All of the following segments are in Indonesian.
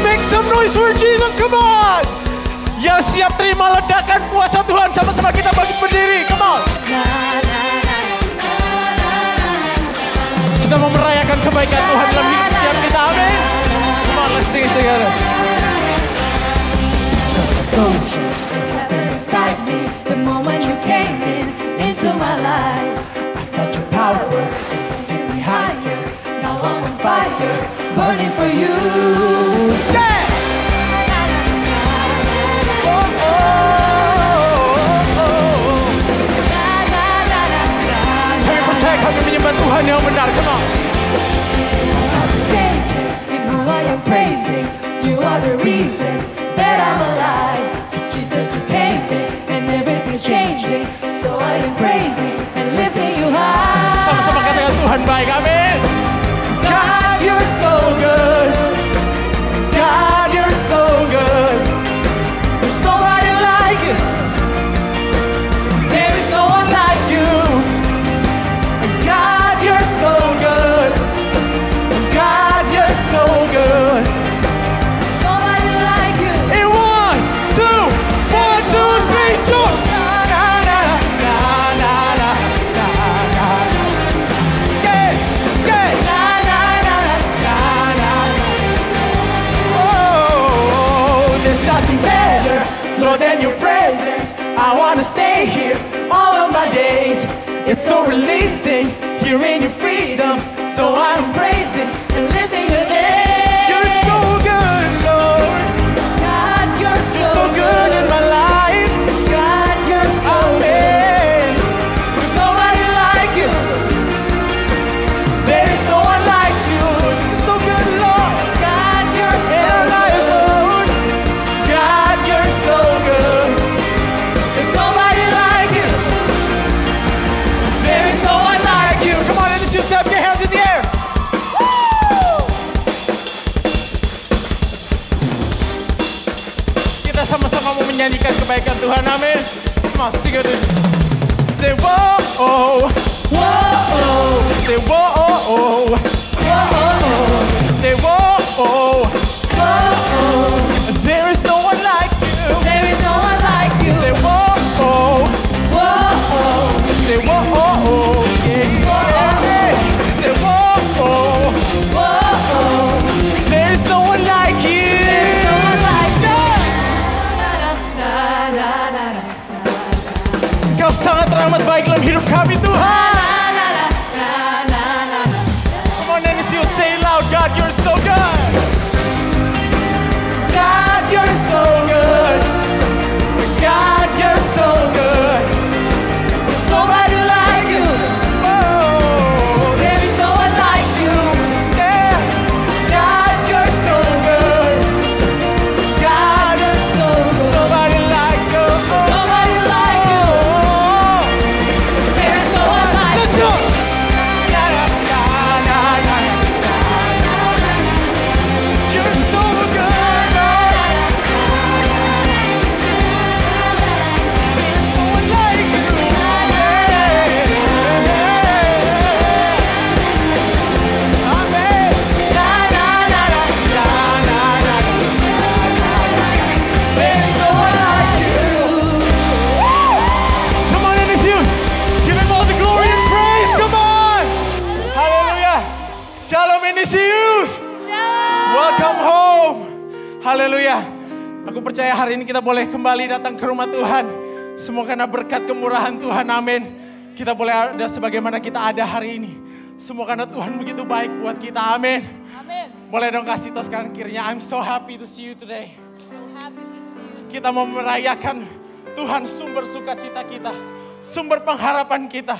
Make some noise for Jesus, come on! Yang siap terima ledakan kuasa Tuhan, sama-sama kita bangkit berdiri, come on! Kita mau merayakan kebaikan Tuhan dalam hidup setiap kita, amin! Come on, let's sing it together. Exposure inside me, the moment you came into my life. I felt your power, it lifted me higher. Now I'm on fire, burning for you. Yeah! Kami percaya kami menyembah Tuhan yang benar, come on. I'm standing in who I am praising. You are the reason that I'm alive. It's Jesus who came in and everything's changing. So I am praising and lifting you high. Sama-sama katakan Tuhan baik, amin. God, you're so good. God, you're so good. There's nobody like you. There is no one like you. God, you're so good. God, you're so good. Nobody like you. In 1, 2, 1, 2, 3, 2. Na na na na na na na na. Yeah, yeah. Na na na na na na. Oh, there's nothing better, Lord, than your presence. I wanna stay here all of my days. It's so releasing, here in your freedom. So I'm praising and lifting your name. You're so good, Lord. God, you're So good in my life. God, you're so Amen. There's nobody like you. There is no one like you. You're so good, Lord. God, you're In our lives, Lord. God, you're so good. There's nobody like you. There is no one like you. Come on, let's just clap your hands in the air. Woo! Kita sama-sama mau menyanyikan kebaikan Tuhan, amin. Come on, sing it. Say whoa, oh. Whoa, Say whoa, oh, oh. whoa, Say whoa, oh. whoa. There is no one like you. There is no one like you. Say whoa, oh. Whoa, Say whoa, oh, oh. Yeah, yeah, yeah. Say whoa, oh. whoa. There is no one like you. No one like you. Kau sangat teramat baik dalam hidup kami, Tuhan. Come on, and you say loud, God, you're so good. God, you're so good. God, you're so good. There's nobody like you. Oh, there is no one like you. Yeah. God, you're so good. God, you're so good. Nobody like you. Nobody like you. Oh. There is no one like Haleluya. Aku percaya hari ini kita boleh kembali datang ke rumah Tuhan. Semua karena berkat kemurahan Tuhan, amin. Kita boleh ada sebagaimana kita ada hari ini. Semua karena Tuhan begitu baik buat kita, amin. Amin. Boleh dong kasih tos kanan kirinya. I'm so happy to see you today. So happy to see you. Kita mau merayakan Tuhan sumber sukacita kita. Sumber pengharapan kita.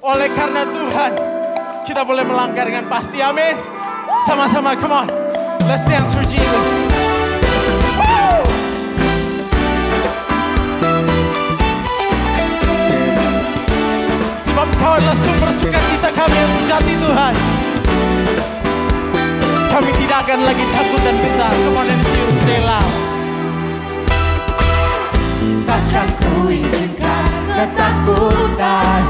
Oleh karena Tuhan, kita boleh melangkah dengan pasti, amin. Sama-sama, come on. Let's dance for Jesus. Woo! Sebab Kau adalah sumber sukacita kami yang sejati, Tuhan. Kami tidak akan lagi takut dan gentar. Come on and stay loud. Takkan ku izinkan ketakutan,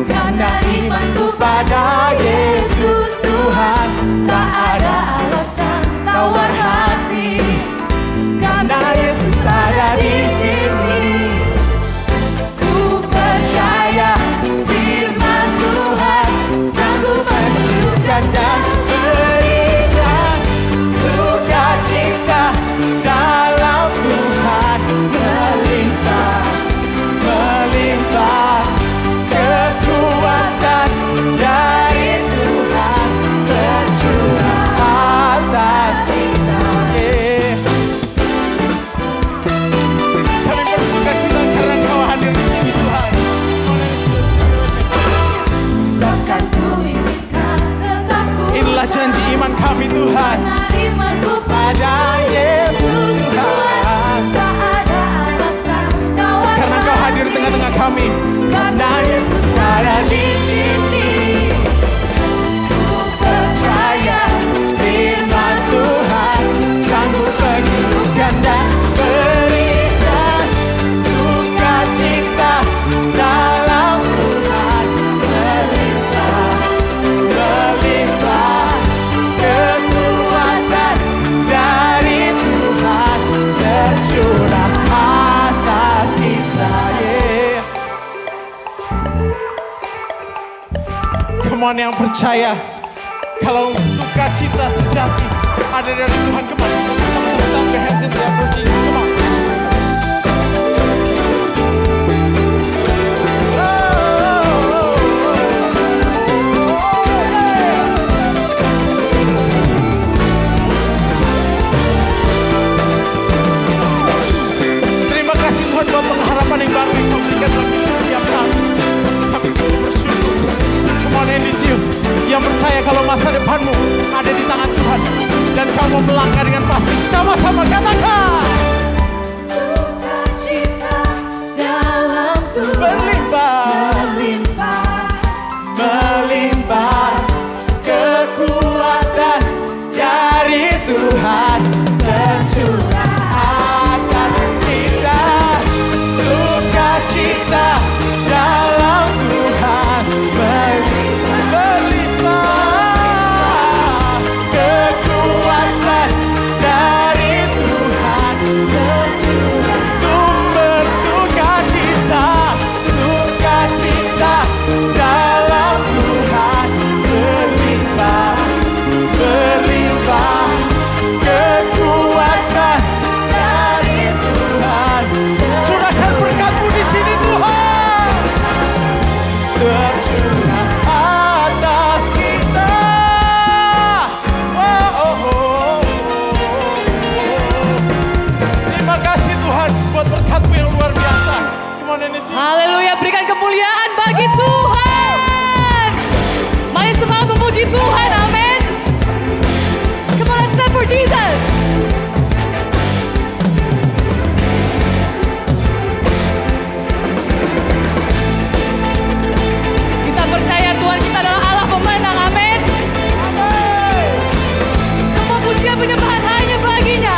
karena imanku pada Yesus Tuhan. Tak ada alasan tawar hati, karena Yesus ada di sini. Ku percaya firman Tuhan sanggup menundukkan dan berikan sukacita dalam Tuhan melimpah, melimpah. Kekuatan dari Tuhan tercurah atas kita. Kami bersukacita karena Kau hadir di sini, Tuhan. Takkan ku izinkan ketakutan. Inilah janji iman kami, Tuhan. Karena imanku pada Yesus Tuhan. Tak ada alasan tawar Karena Kau hadir di tengah-tengah kami. karena Yesus ada di sini. Ku percaya firman Tuhan sanggup menundukkan dan berikan sukacita dalam Tuhan melimpah, melimpah. Kekuatan dari Tuhan tercurah atas kita. Come on yang percaya kalau sukacita sejati ada dari Tuhan. Come on, sama-sama clap your hands in the air for Jesus. Come on. Terima kasih Tuhan buat pengharapan yang baru yang Kau berikan dalam hidup setiap kami. Kami sungguh bersyukur. Come on and this you yang percaya kalau masa depanmu ada di tangan Tuhan dan Kau mau melangkah dengan pasti. Sama-sama katakan. Sukacita dalam Tuhan Berlimpah, melimpah, melimpah. Kekuatan dari Tuhan tercurah atas kita. Sukacita dalam Tuhan berlimpah. Kekuatan dari Tuhan tercurah. Sumber sukacita, sukacita dalam Tuhan berlimpah, berlimpah. Kekuatan dari Tuhan. Curahkan berkat-Mu di sini, Tuhan. Tercurah atas kita. Oh, oh, oh. Terima kasih Tuhan buat berkat-Mu yang luar biasa. Come on, Indonesia. Haleluya, berikan kemuliaan bagi Tuhan. Mari semua memuji Tuhan, amin. Come on, let's clap for Jesus. Kita percaya Tuhan kita adalah Allah pemenang, amin. Semua pujian penyembahan hanya baginya.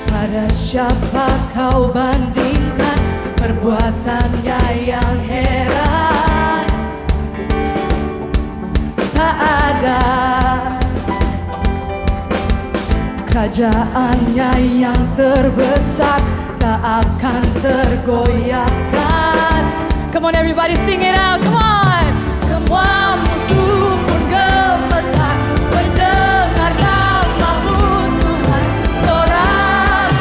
Pada siapa kau bandingkan perbuatannya yang heran? Tak ada kerajaannya yang terbesar, tak akan tergoyahkan. Come on everybody, sing it out, come on. Semua musuh telah mendengar namamu Tuhan, sorak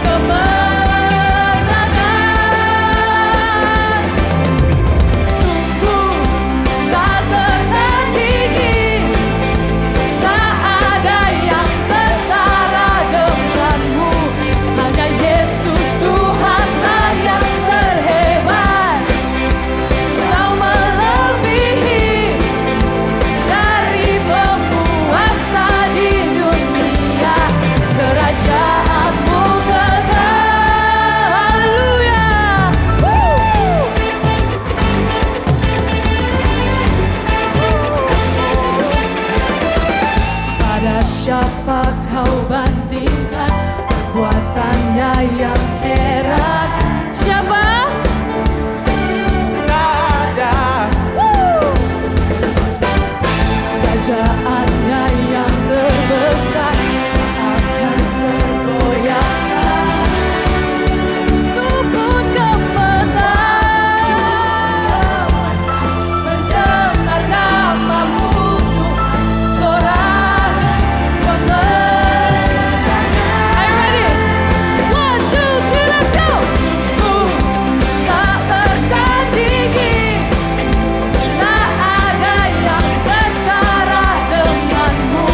kemenangan. Sungguh tak tertandingi, tak ada yang setara denganmu. Hanya Yesus Tuhanlah yang terhebat, jauh melebihi dari penguasa di dunia. Kerajaanmu kekal. Haleluya. Pada siapa kau bandingkan perbuatannya yang heran? Siapa? Kerajaannya yang terbesar akan tergoyahkan. Sukun gemetar mendengar namamu Tuhan, sorak kemenangan. Are you ready? 1, 2, 3, let's go. Tak tertandingi, tak ada yang setara denganmu.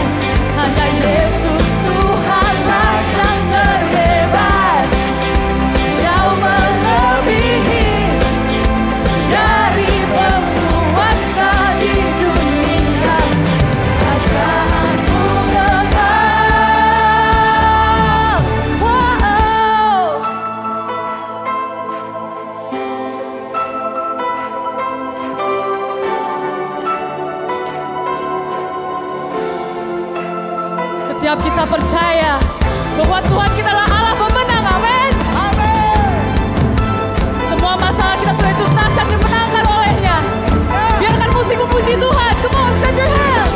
Hanya Yesus Tuhanlah yang terhebat, jauh melebihi dari penguasa di dunia. Kerajaanmu kekal. Wow. Setiap kita percaya bahwa Tuhan kita adalah Allah pemenang, amin. Semua masalah kita sudah dituntaskan, dimenangkan olehnya. Biarkan musik memuji Tuhan. Come on, clap your hands.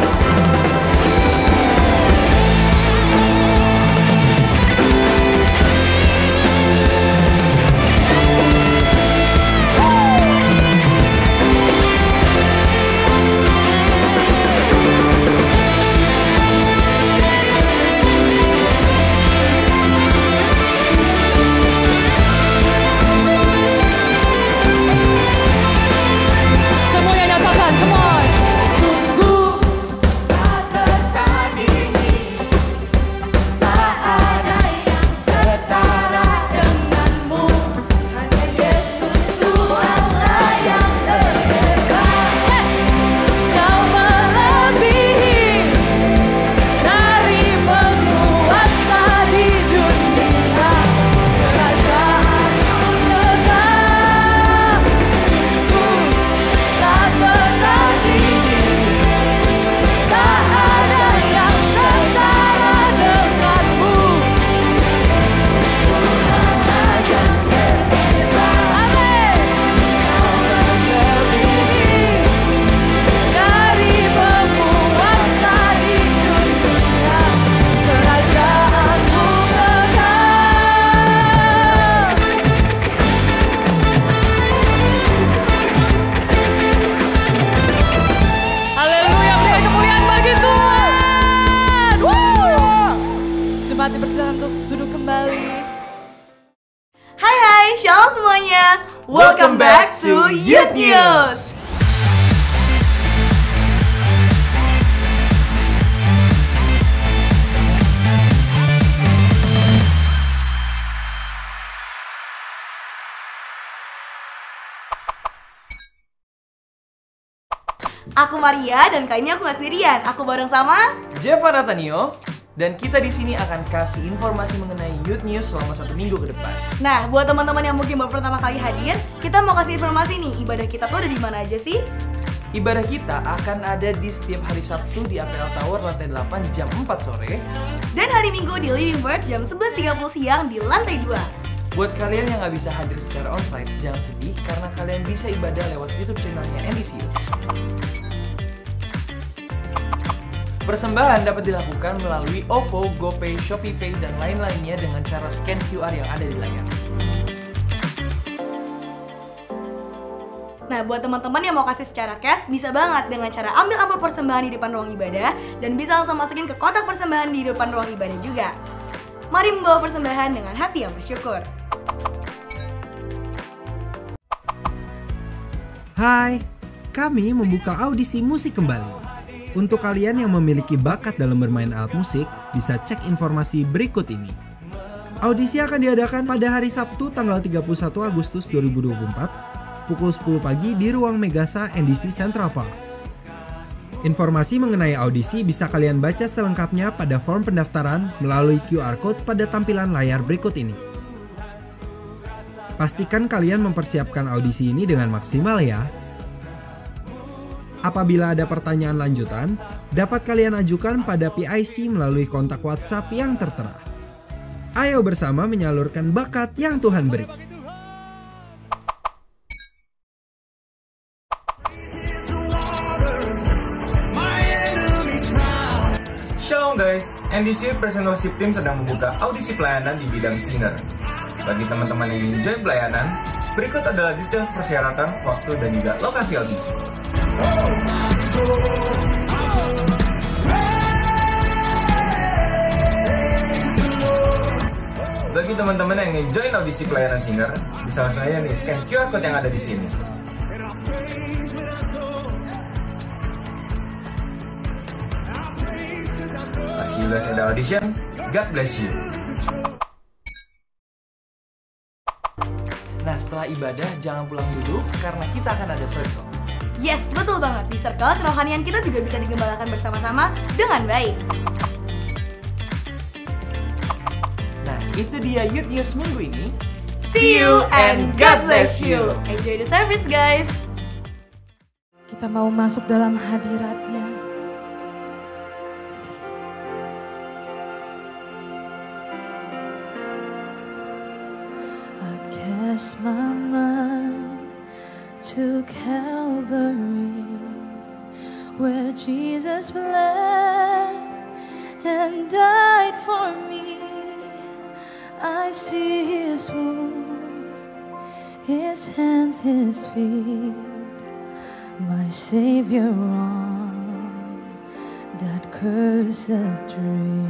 Semuanya nyatakan, come on. Sungguh tak tertandingi, tak ada yang setara denganmu. Hanya Yesus Tuhanlah yang terhebat, jauh melebihi dari penguasa di dunia. Kerajaanmu kekal. Tak tertandingi, tak ada yang setara denganmu. Tuhanlah yang terhebat, amin. Melebihi dari penguasa di dunia. Kerajaanmu kekal. Haleluya, berikan kemuliaan bagi Tuhan. Jemaat dipersilakan untuk duduk kembali. Hai, shalom semuanya. Welcome back to Youth News. Aku Maria dan kali ini aku nggak sendirian. Aku bareng sama Jeva Natanio, dan kita di sini akan kasih informasi mengenai Youth News selama 1 minggu ke depan. Nah, buat teman-teman yang mungkin baru pertama kali hadir, kita mau kasih informasi nih, ibadah kita tuh ada di mana aja sih? Ibadah kita akan ada di setiap hari Sabtu di APL Tower lantai 8 jam 4 sore. Dan hari Minggu di Living Word jam 11.30 siang di lantai 2. Buat kalian yang nggak bisa hadir secara onsite, jangan sedih karena kalian bisa ibadah lewat YouTube channelnya NDCU. Persembahan dapat dilakukan melalui OVO, GoPay, ShopeePay, dan lain-lainnya dengan cara scan QR yang ada di layar. Nah, buat teman-teman yang mau kasih secara cash, bisa banget dengan cara ambil amplop persembahan di depan ruang ibadah dan bisa langsung masukin ke kotak persembahan di depan ruang ibadah juga. Mari membawa persembahan dengan hati yang bersyukur. Hai, kami membuka audisi musik kembali. Untuk kalian yang memiliki bakat dalam bermain alat musik, bisa cek informasi berikut ini. Audisi akan diadakan pada hari Sabtu tanggal 31 Agustus 2024 pukul 10 pagi di ruang Megasa NDC Central Park. Informasi mengenai audisi bisa kalian baca selengkapnya pada form pendaftaran melalui QR Code pada tampilan layar berikut ini. Pastikan kalian mempersiapkan audisi ini dengan maksimal ya. Apabila ada pertanyaan lanjutan, dapat kalian ajukan pada PIC melalui kontak WhatsApp yang tertera. Ayo bersama menyalurkan bakat yang Tuhan beri. Shalom guys, NDC Present Worship Team sedang membuka audisi pelayanan di bidang singer. Bagi teman-teman yang enjoy pelayanan, berikut adalah detail persyaratan, waktu, dan juga lokasi audisi. Bagi teman-teman yang ingin join audisi pelayanan singer, bisa langsung aja nih scan QR Code yang ada di sini. See you guys at the audition. God bless you. Nah, setelah ibadah jangan pulang dulu karena kita akan ada circle. Yes, betul banget. Di circle, kerohanian kita juga bisa digembalakan bersama-sama dengan baik. Nah, itu dia Youth News minggu ini. See you and God bless you. Enjoy the service, guys. Kita mau masuk dalam hadirat-Nya. Cast my mind to Calvary, where Jesus bled and died for me. I see His wounds, His hands, His feet, my Savior on that cursed tree.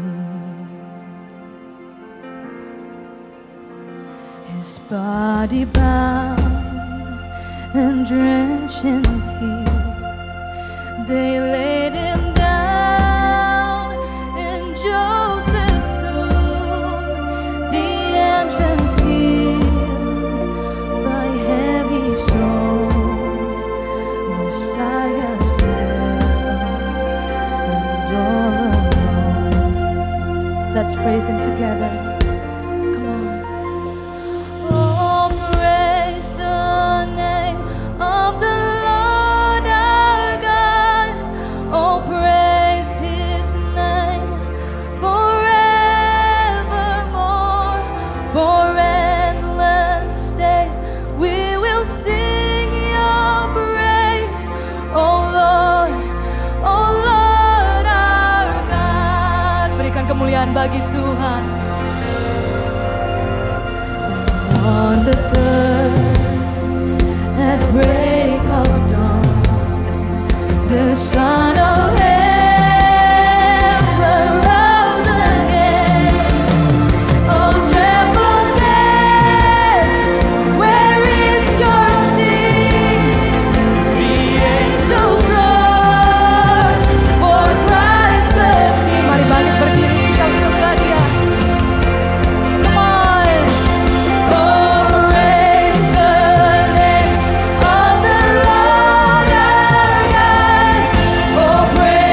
His body bound and drenched in tears, they laid Him down in Joseph's tomb, the entrance sealed by heavy stone. Messiah's there and all alone. Let's praise Him together. Kemuliaan bagi Tuhan. On the third, at break of dawn, the Son of Heaven rose again. Oh, tremble death, where is your sting? The angels roar for Christ the King. Mari balik berdiri. Oh, praise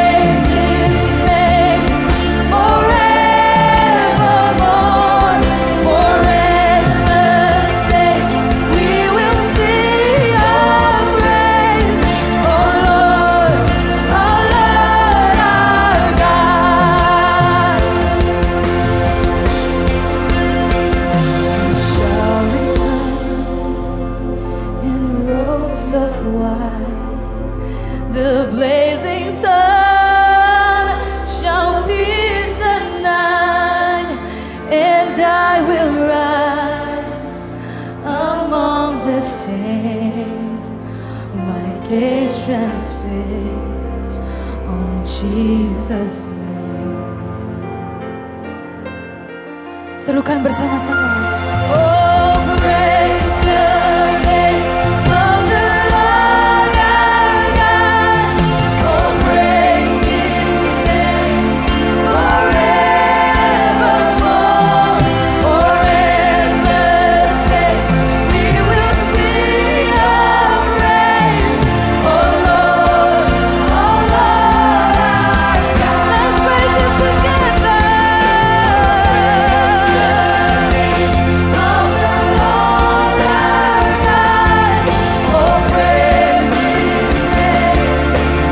is transfixed on Jesus' name. Serukan bersama-sama. Oh, praise the name of the Lord our God. Oh, praise His name forevermore. For endless days we will sing your praise. Oh Lord our God. Let's praise Him together. Of the Lord our God. Oh, praise His name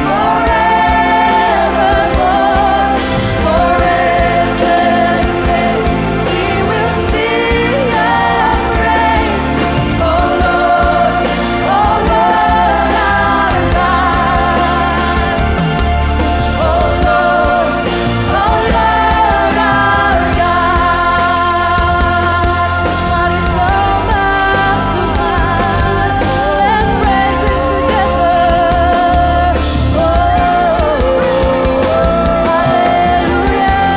forevermore. For endless days we will sing your praise. Oh Lord our God. Oh Lord our God. Mari sembah Tuhan. Let's praise Him together. Oh, hallelujah.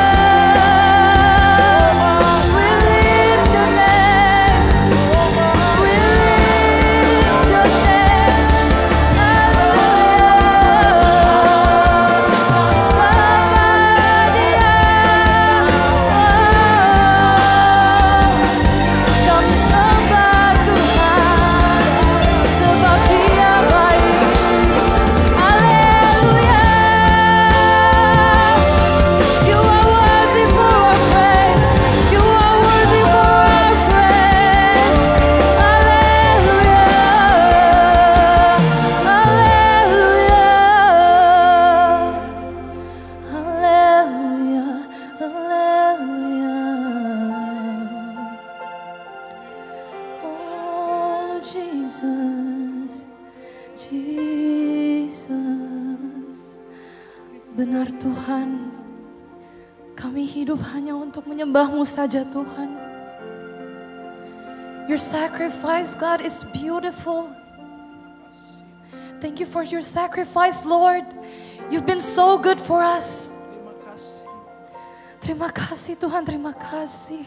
We lift your name. We lift your name. Kami sembah Tuhan, sebab Dia baik. Haleluya. You are worthy for our praise. You are worthy for our praise. Haleluya. Haleluya. Haleluya. Haleluya. Oh Jesus, Jesus. Benar Tuhan, kami hidup hanya untuk menyembah-Mu saja Tuhan. Your sacrifice, God, is beautiful. Thank you for your sacrifice, Lord. You've been so good for us. Terima kasih Tuhan, terima kasih.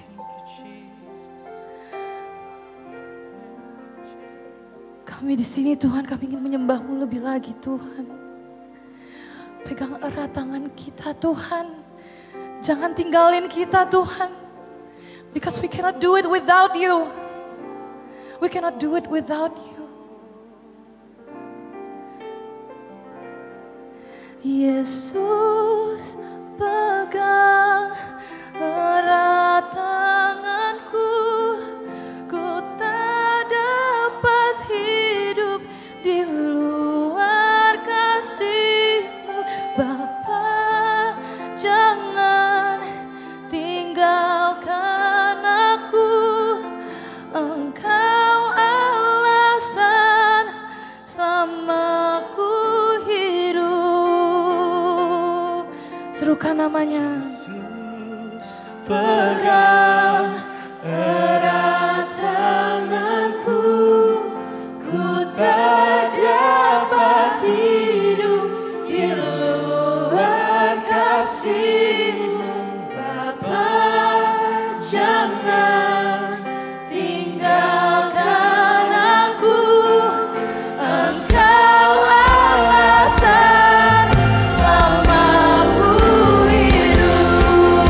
Kami di sini Tuhan, kami ingin menyembah-Mu lebih lagi Tuhan. Pegang erat tangan kita Tuhan. Jangan tinggalin kita Tuhan. Because we cannot do it without You. We cannot do it without You. Yesus, pegang erat tanganku. Ku tak dapat hidup di luar kasih-Mu. Bapa, jangan tinggalkan aku. Engkau alasan selamaku hidup. Serukan namanya. Yesus, pegang erat tanganku. Ku tak dapat hidup di luar kasih-Mu. Bapa, jangan tinggalkan aku. Engkau alasan selamaku hidup.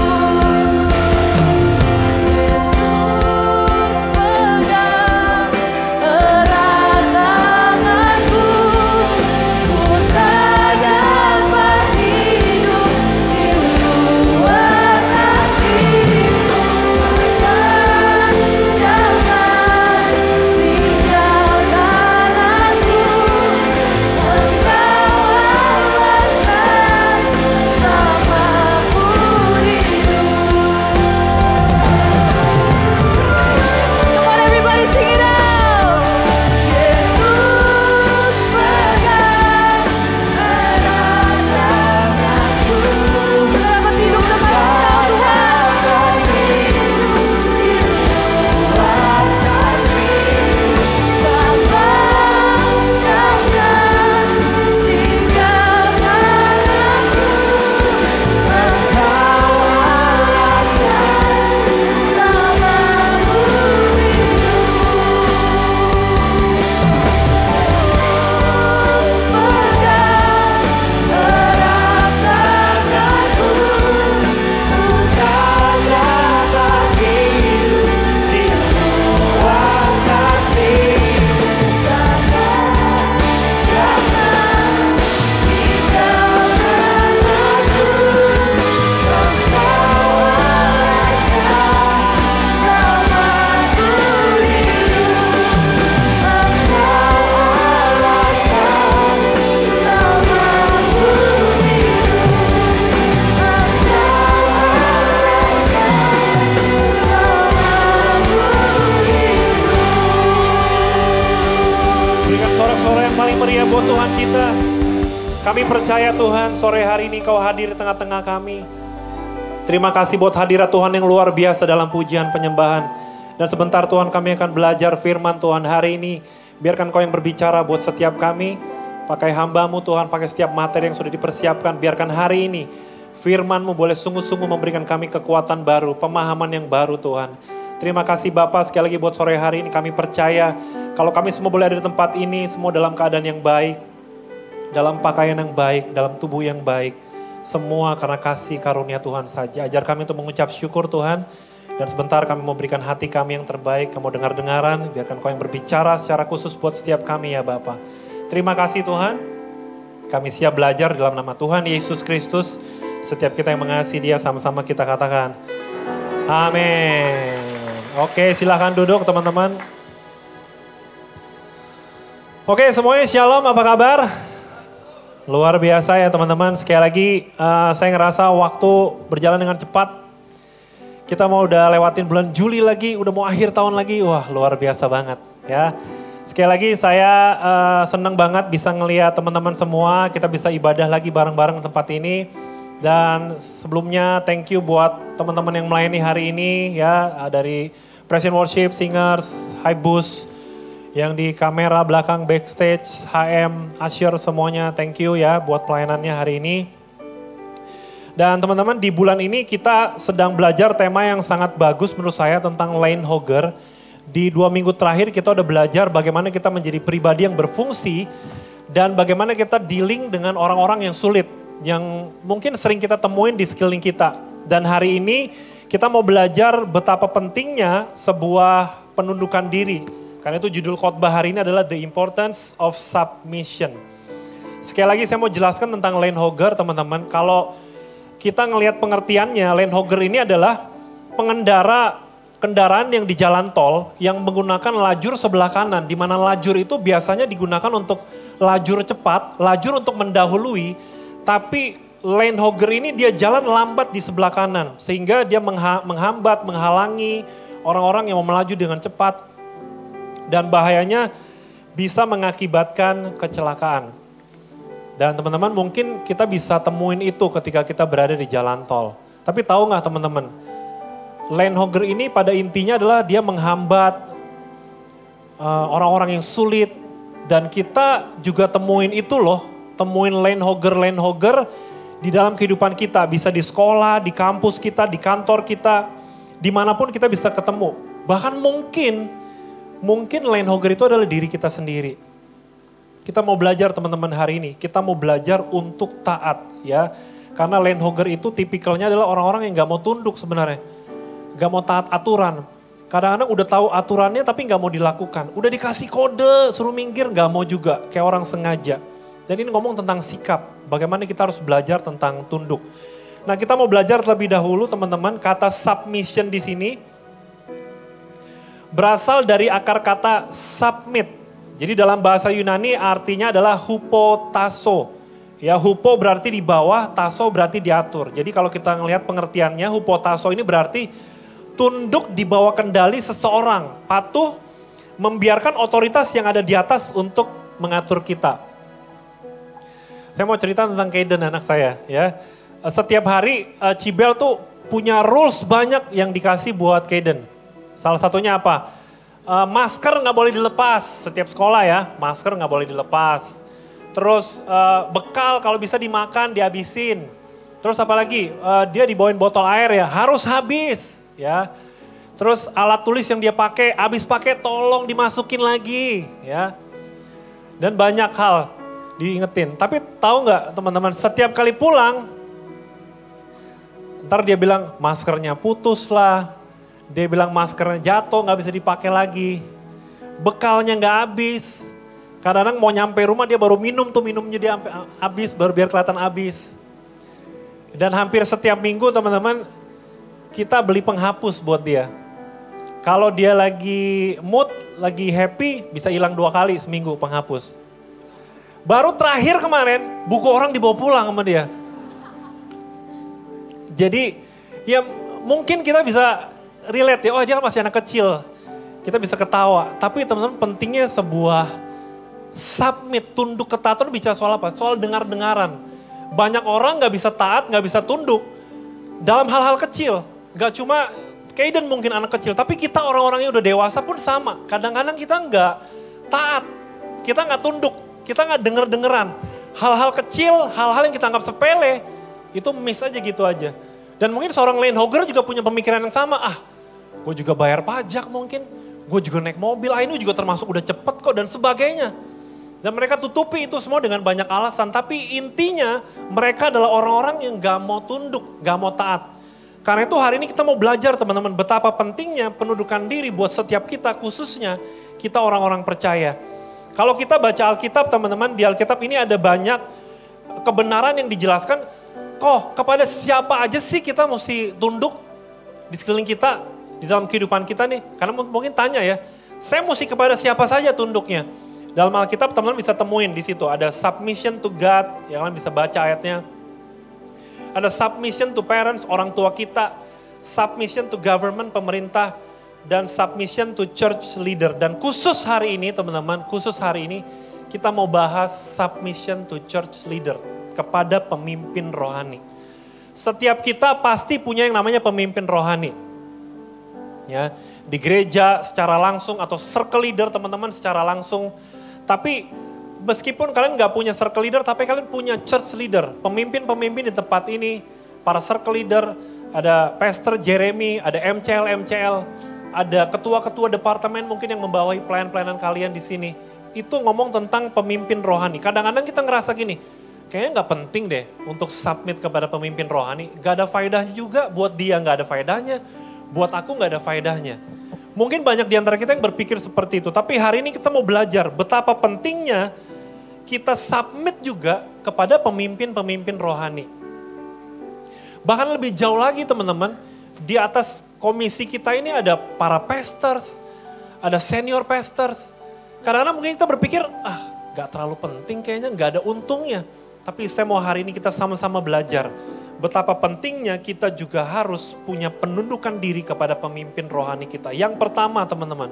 buat Tuhan kita. Kami percaya Tuhan, sore hari ini Kau hadir di tengah-tengah kami. Terima kasih buat hadirat Tuhan yang luar biasa dalam pujian penyembahan. Dan sebentar Tuhan kami akan belajar firman Tuhan hari ini. Biarkan Kau yang berbicara buat setiap kami. Pakai hamba-Mu Tuhan, pakai setiap materi yang sudah dipersiapkan. Biarkan hari ini firman-Mu boleh sungguh-sungguh memberikan kami kekuatan baru, pemahaman yang baru Tuhan. Terima kasih Bapak, sekali lagi buat sore hari ini kami percaya kalau kami semua boleh ada di tempat ini, semua dalam keadaan yang baik, dalam pakaian yang baik, dalam tubuh yang baik. Semua karena kasih karunia Tuhan saja. Ajar kami untuk mengucap syukur Tuhan. Dan sebentar kami memberikan hati kami yang terbaik. Kamu dengar-dengaran, biarkan Kau yang berbicara secara khusus buat setiap kami ya Bapak. Terima kasih Tuhan. Kami siap belajar dalam nama Tuhan Yesus Kristus. Setiap kita yang mengasihi Dia sama-sama kita katakan amin. Oke, silakan duduk teman-teman. Oke, semuanya shalom, apa kabar? Luar biasa ya teman-teman. Sekali lagi saya ngerasa waktu berjalan dengan cepat. Kita mau udah lewatin bulan Juli lagi, udah mau akhir tahun lagi. Wah, luar biasa banget ya. Sekali lagi saya senang banget bisa ngelihat teman-teman semua. Kita bisa ibadah lagi bareng-bareng tempat ini. Dan sebelumnya thank you buat teman-teman yang melayani hari ini ya. Dari Present Worship, Singers, Hybus. Yang di kamera belakang, backstage, HM, Asher semuanya thank you ya buat pelayanannya hari ini. Dan teman-teman di bulan ini kita sedang belajar tema yang sangat bagus menurut saya tentang line hogger. Di 2 minggu terakhir kita udah belajar bagaimana kita menjadi pribadi yang berfungsi dan bagaimana kita dealing dengan orang-orang yang sulit, yang mungkin sering kita temuin di sekeliling kita. Dan hari ini kita mau belajar betapa pentingnya sebuah penundukan diri. Karena itu judul khotbah hari ini adalah The Importance of Submission. Sekali lagi saya mau jelaskan tentang lane hogger teman-teman. Kalau kita ngelihat pengertiannya, lane hogger ini adalah pengendara kendaraan yang di jalan tol yang menggunakan lajur sebelah kanan. Di mana lajur itu biasanya digunakan untuk lajur cepat, lajur untuk mendahului. Tapi lane hogger ini dia jalan lambat di sebelah kanan. Sehingga dia menghambat, menghalangi orang-orang yang mau melaju dengan cepat. Dan bahayanya bisa mengakibatkan kecelakaan. Dan teman-teman mungkin kita bisa temuin itu ketika kita berada di jalan tol. Tapi tahu nggak teman-teman, lane hogger ini pada intinya adalah dia menghambat orang-orang yang sulit. Dan kita juga temuin itu loh, temuin lane hogger di dalam kehidupan kita. Bisa di sekolah, di kampus kita, di kantor kita, dimanapun kita bisa ketemu. Bahkan mungkin lane hogger itu adalah diri kita sendiri. Kita mau belajar teman-teman hari ini, kita mau belajar untuk taat ya. Karena lane hogger itu tipikalnya adalah orang-orang yang gak mau tunduk sebenarnya. Gak mau taat aturan. Kadang-kadang udah tahu aturannya tapi gak mau dilakukan. Udah dikasih kode, suruh minggir gak mau juga, kayak orang sengaja. Dan ini ngomong tentang sikap, bagaimana kita harus belajar tentang tunduk. Nah kita mau belajar terlebih dahulu teman-teman, kata submission di sini berasal dari akar kata submit. Jadi dalam bahasa Yunani artinya adalah hupotasso. Ya, hupo berarti di bawah, tasso berarti diatur. Jadi kalau kita ngelihat pengertiannya, hupotasso ini berarti tunduk di bawah kendali seseorang, patuh membiarkan otoritas yang ada di atas untuk mengatur kita. Saya mau cerita tentang Kaden anak saya ya. Setiap hari Cibel tuh punya rules banyak yang dikasih buat Kaden. Salah satunya apa? Masker nggak boleh dilepas setiap sekolah ya, masker nggak boleh dilepas. Terus bekal kalau bisa dimakan dihabisin. Terus apalagi dia dibawain botol air ya, harus habis ya. Terus alat tulis yang dia pakai, habis pakai tolong dimasukin lagi ya. Dan banyak hal diingetin. Tapi tahu nggak teman-teman, setiap kali pulang, ntar dia bilang maskernya putus lah. Dia bilang maskernya jatuh, gak bisa dipakai lagi. Bekalnya gak habis. Kadang-kadang mau nyampe rumah dia baru minum tuh, minumnya dia sampai habis, baru biar kelihatan habis. Dan hampir setiap minggu teman-teman, kita beli penghapus buat dia. Kalau dia lagi mood, lagi happy, bisa hilang 2 kali seminggu penghapus. Baru terakhir kemarin, buku orang dibawa pulang sama dia. Jadi ya mungkin kita bisa relate ya, oh dia kan masih anak kecil. Kita bisa ketawa, tapi teman-teman pentingnya sebuah Submit, tunduk, ketaatan bicara soal apa? Soal dengar-dengaran. Banyak orang gak bisa taat, gak bisa tunduk dalam hal-hal kecil. Gak cuma Kaiden mungkin anak kecil, tapi kita orang-orang yang udah dewasa pun sama. Kadang-kadang kita gak taat, kita gak tunduk, kita gak denger-dengeran. Hal-hal kecil, hal-hal yang kita anggap sepele, itu miss aja gitu aja. Dan mungkin seorang landholder juga punya pemikiran yang sama. Gue juga bayar pajak mungkin, gue juga naik mobil, ini juga termasuk udah cepet kok dan sebagainya. Dan mereka tutupi itu semua dengan banyak alasan. Tapi intinya mereka adalah orang-orang yang gak mau tunduk, gak mau taat. Karena itu hari ini kita mau belajar teman-teman betapa pentingnya penundukan diri buat setiap kita, khususnya kita orang-orang percaya. Kalau kita baca Alkitab teman-teman, di Alkitab ini ada banyak kebenaran yang dijelaskan. Kok kepada siapa aja sih kita mesti tunduk di sekeliling kita, di dalam kehidupan kita nih. Karena mungkin tanya ya, saya mesti kepada siapa saja tunduknya. Dalam Alkitab teman-teman bisa temuin di situ ada submission to God, yang kalian bisa baca ayatnya. Ada submission to parents, orang tua kita, submission to government, pemerintah, dan submission to church leader. Dan khusus hari ini teman-teman, khusus hari ini kita mau bahas submission to church leader, kepada pemimpin rohani. Setiap kita pasti punya yang namanya pemimpin rohani. Ya, di gereja secara langsung atau circle leader teman-teman secara langsung. Tapi meskipun kalian nggak punya circle leader, tapi kalian punya church leader. Pemimpin-pemimpin di tempat ini, para circle leader, ada Pastor Jeremy, ada MCL, ada ketua-ketua departemen mungkin yang membawahi pelayan-pelayanan kalian di sini. Itu ngomong tentang pemimpin rohani. Kadang-kadang kita ngerasa gini, kayaknya nggak penting deh untuk submit kepada pemimpin rohani. Gak ada faedahnya juga, buat dia nggak ada faedahnya, buat aku nggak ada faedahnya. Mungkin banyak di antara kita yang berpikir seperti itu, tapi hari ini kita mau belajar betapa pentingnya kita submit juga kepada pemimpin-pemimpin rohani. Bahkan lebih jauh lagi teman-teman, di atas komisi kita ini ada para pastors, ada senior pastors. Kadang-kadang mungkin kita berpikir, gak terlalu penting kayaknya, gak ada untungnya. Tapi saya mau hari ini kita sama-sama belajar betapa pentingnya kita juga harus punya penundukan diri kepada pemimpin rohani kita. Yang pertama teman-teman,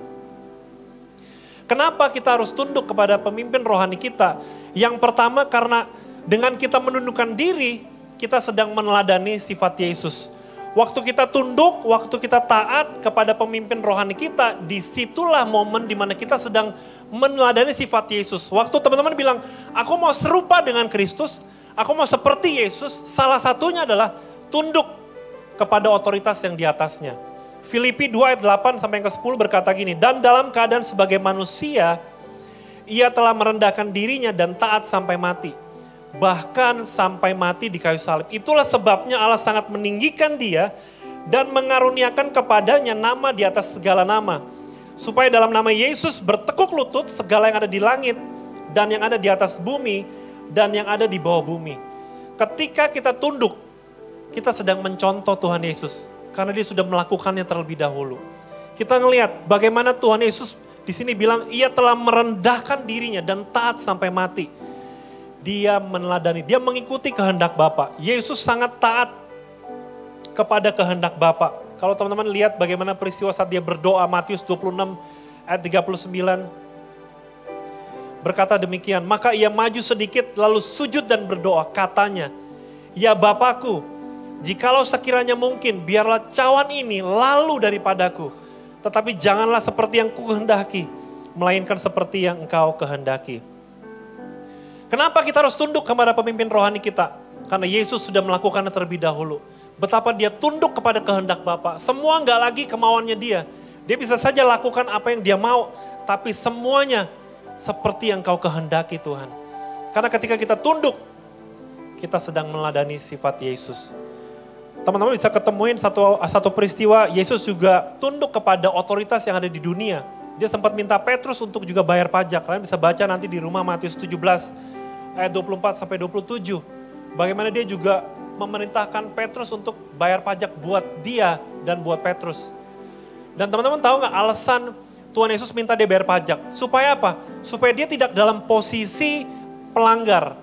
kenapa kita harus tunduk kepada pemimpin rohani kita? Yang pertama karena dengan kita menundukkan diri, kita sedang meneladani sifat Yesus. Waktu kita tunduk, waktu kita taat kepada pemimpin rohani kita, disitulah momen dimana kita sedang meneladani sifat Yesus. Waktu teman-teman bilang, aku mau serupa dengan Kristus, aku mau seperti Yesus, salah satunya adalah tunduk kepada otoritas yang di atasnya. Filipi 2 ayat 8 sampai yang ke-10 berkata gini, dan dalam keadaan sebagai manusia, ia telah merendahkan dirinya dan taat sampai mati. Bahkan sampai mati di kayu salib. Itulah sebabnya Allah sangat meninggikan dia dan mengaruniakan kepadanya nama di atas segala nama. Supaya dalam nama Yesus bertekuk lutut segala yang ada di langit dan yang ada di atas bumi dan yang ada di bawah bumi. Ketika kita tunduk, kita sedang mencontoh Tuhan Yesus. Karena dia sudah melakukannya terlebih dahulu. Kita ngelihat bagaimana Tuhan Yesus di sini bilang, ia telah merendahkan dirinya dan taat sampai mati. Dia meneladani, dia mengikuti kehendak Bapa. Yesus sangat taat kepada kehendak Bapa. Kalau teman-teman lihat bagaimana peristiwa saat dia berdoa, Matius 26 ayat 39. Berkata demikian, maka ia maju sedikit lalu sujud dan berdoa. Katanya, ya Bapakku, jikalau sekiranya mungkin biarlah cawan ini lalu daripadaku. Tetapi janganlah seperti yang kukehendaki, melainkan seperti yang engkau kehendaki. Kenapa kita harus tunduk kepada pemimpin rohani kita? Karena Yesus sudah melakukannya terlebih dahulu. Betapa dia tunduk kepada kehendak Bapa. Semua enggak lagi kemauannya dia. Dia bisa saja lakukan apa yang dia mau. Tapi semuanya seperti yang kau kehendaki Tuhan. Karena ketika kita tunduk, kita sedang meneladani sifat Yesus. Teman-teman bisa ketemuin satu peristiwa, Yesus juga tunduk kepada otoritas yang ada di dunia. Dia sempat minta Petrus untuk juga bayar pajak. Kalian bisa baca nanti di rumah Matius 17 ayat 24 sampai 27. Bagaimana dia juga memerintahkan Petrus untuk bayar pajak buat dia dan buat Petrus. Dan teman-teman tahu nggak alasan Tuhan Yesus minta dia bayar pajak? Supaya apa? Supaya dia tidak dalam posisi pelanggar.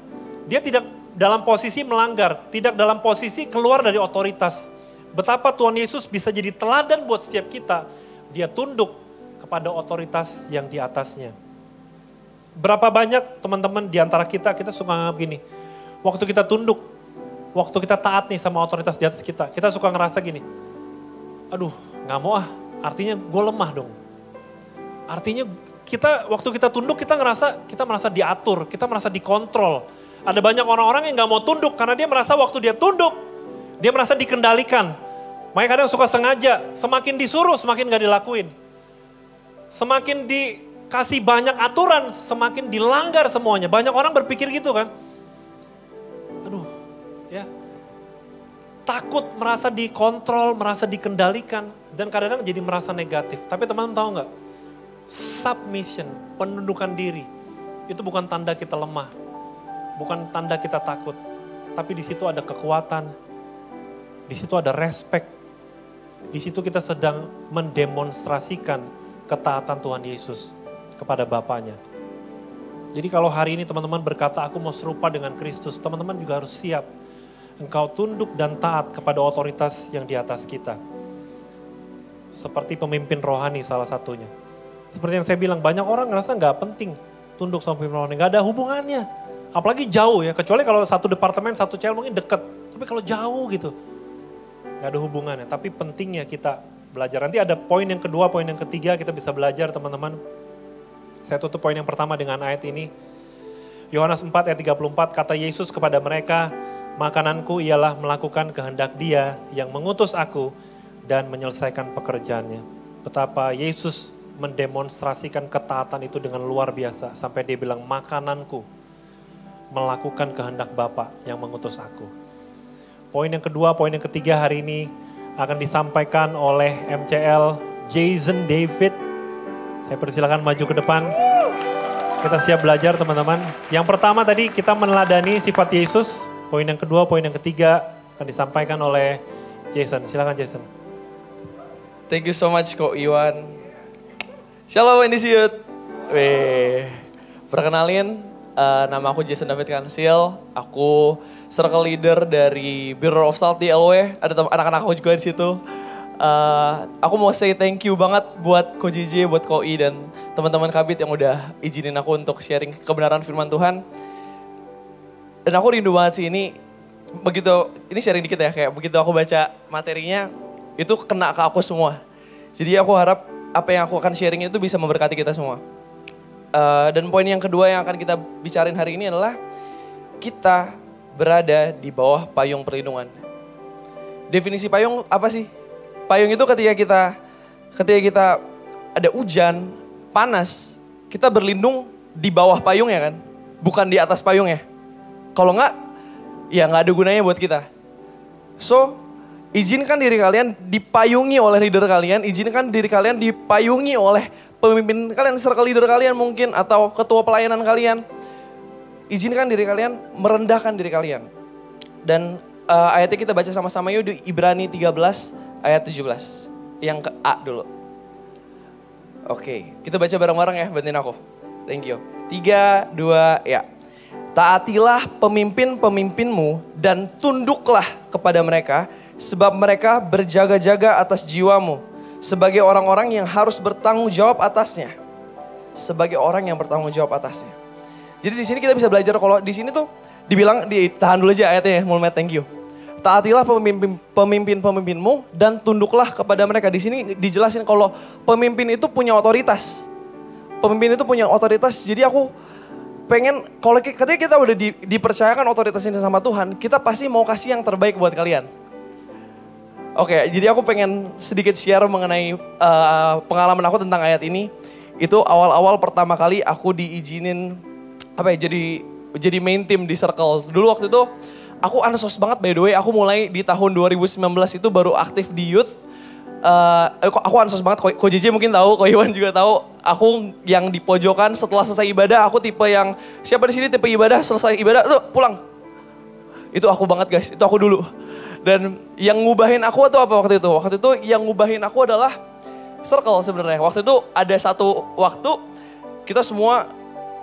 Dia tidak dalam posisi melanggar, tidak dalam posisi keluar dari otoritas. Betapa Tuhan Yesus bisa jadi teladan buat setiap kita. Dia tunduk kepada otoritas yang di atasnya. Berapa banyak teman-teman di antara kita suka nganggap gini. Waktu kita tunduk, waktu kita taat nih sama otoritas di atas kita suka ngerasa gini. Aduh, gak mau artinya gue lemah dong. Artinya waktu kita tunduk kita merasa diatur, kita merasa dikontrol. Ada banyak orang-orang yang gak mau tunduk karena dia merasa waktu dia tunduk, dia merasa dikendalikan. Makanya kadang suka sengaja, semakin disuruh semakin gak dilakuin. Semakin dikasih banyak aturan, semakin dilanggar semuanya. Banyak orang berpikir gitu kan. Aduh, ya. Takut, merasa dikontrol, merasa dikendalikan. Dan kadang-kadang jadi merasa negatif. Tapi teman-teman tahu gak? Submission, penundukan diri. Itu bukan tanda kita lemah. Bukan tanda kita takut. Tapi di situ ada kekuatan. Di situ ada respect. Di situ kita sedang mendemonstrasikan ketaatan Tuhan Yesus kepada Bapaknya. Jadi kalau hari ini teman-teman berkata aku mau serupa dengan Kristus, teman-teman juga harus siap. Engkau tunduk dan taat kepada otoritas yang di atas kita. Seperti pemimpin rohani salah satunya. Seperti yang saya bilang, banyak orang ngerasa gak penting tunduk sama pemimpin rohani. Gak ada hubungannya. Apalagi jauh ya, kecuali kalau satu departemen, satu channel mungkin deket. Tapi kalau jauh gitu, gak ada hubungannya. Tapi pentingnya kita belajar. Nanti ada poin yang kedua, poin yang ketiga kita bisa belajar teman-teman. Saya tutup poin yang pertama dengan ayat ini. Yohanes 4 ayat 34, kata Yesus kepada mereka, makananku ialah melakukan kehendak Dia yang mengutus aku dan menyelesaikan pekerjaannya. Betapa Yesus mendemonstrasikan ketaatan itu dengan luar biasa. Sampai dia bilang makananku melakukan kehendak Bapa yang mengutus aku. Poin yang kedua, poin yang ketiga hari ini akan disampaikan oleh MCL Jason David. Saya persilakan maju ke depan. Kita siap belajar teman-teman. Yang pertama tadi kita meneladani sifat Yesus. Poin yang kedua, poin yang ketiga akan disampaikan oleh Jason. Silakan Jason. Thank you so much Ko Iwan. Shalom Indisiut. Perkenalin, nama aku Jason David Kansil. Aku circle leader dari Bureau of Salt di LW. Ada anak-anak aku juga di situ. Aku mau say thank you banget buat Ko JJ, buat Ko I dan teman-teman Kabit yang udah izinin aku untuk sharing kebenaran firman Tuhan. Dan aku rindu banget sih ini sharing dikit ya, kayak begitu aku baca materinya itu kena ke aku semua. Jadi aku harap apa yang aku akan sharing itu bisa memberkati kita semua. Dan poin yang kedua yang akan kita bicarain hari ini adalah kita berada di bawah payung perlindungan. Definisi payung apa sih? Payung itu ketika kita ada hujan, panas, kita berlindung di bawah payung ya kan? Bukan di atas payung ya. Kalau enggak, ya enggak ada gunanya buat kita. So, izinkan diri kalian dipayungi oleh leader kalian, izinkan diri kalian dipayungi oleh pemimpin kalian, circle leader kalian mungkin, atau ketua pelayanan kalian. Izinkan diri kalian merendahkan diri kalian. Dan ayatnya kita baca sama-sama yuk di Ibrani 13 ayat 17. Yang ke A dulu. Oke, kita baca bareng-bareng ya, bantuin aku. Thank you. 3, 2, ya. Taatilah pemimpin-pemimpinmu dan tunduklah kepada mereka, sebab mereka berjaga-jaga atas jiwamu, sebagai orang-orang yang harus bertanggung jawab atasnya. Sebagai orang yang bertanggung jawab atasnya. Jadi di sini kita bisa belajar kalau di sini tuh dibilang, tahan dulu aja ayatnya ya, Mulmet, thank you. Taatilah pemimpin-pemimpinmu dan tunduklah kepada mereka. Di sini dijelasin kalau pemimpin itu punya otoritas. Pemimpin itu punya otoritas, jadi aku pengen, kalau ketika kita udah dipercayakan otoritas ini sama Tuhan, kita pasti mau kasih yang terbaik buat kalian. Oke, jadi aku pengen sedikit share mengenai pengalaman aku tentang ayat ini. Itu awal-awal pertama kali aku diizinin jadi main team di Circle. Dulu waktu itu aku ansos banget, by the way. Aku mulai di tahun 2019 itu baru aktif di youth. Aku ansos banget, Ko JJ mungkin tahu, Ko Iwan juga tahu. Aku yang di pojokan setelah selesai ibadah, aku tipe yang, siapa di sini tipe ibadah, selesai ibadah, tuh pulang. Itu aku banget guys, itu aku dulu. Dan yang ngubahin aku tuh apa waktu itu? Waktu itu yang ngubahin aku adalah Circle sebenarnya. Waktu itu ada satu waktu, kita semua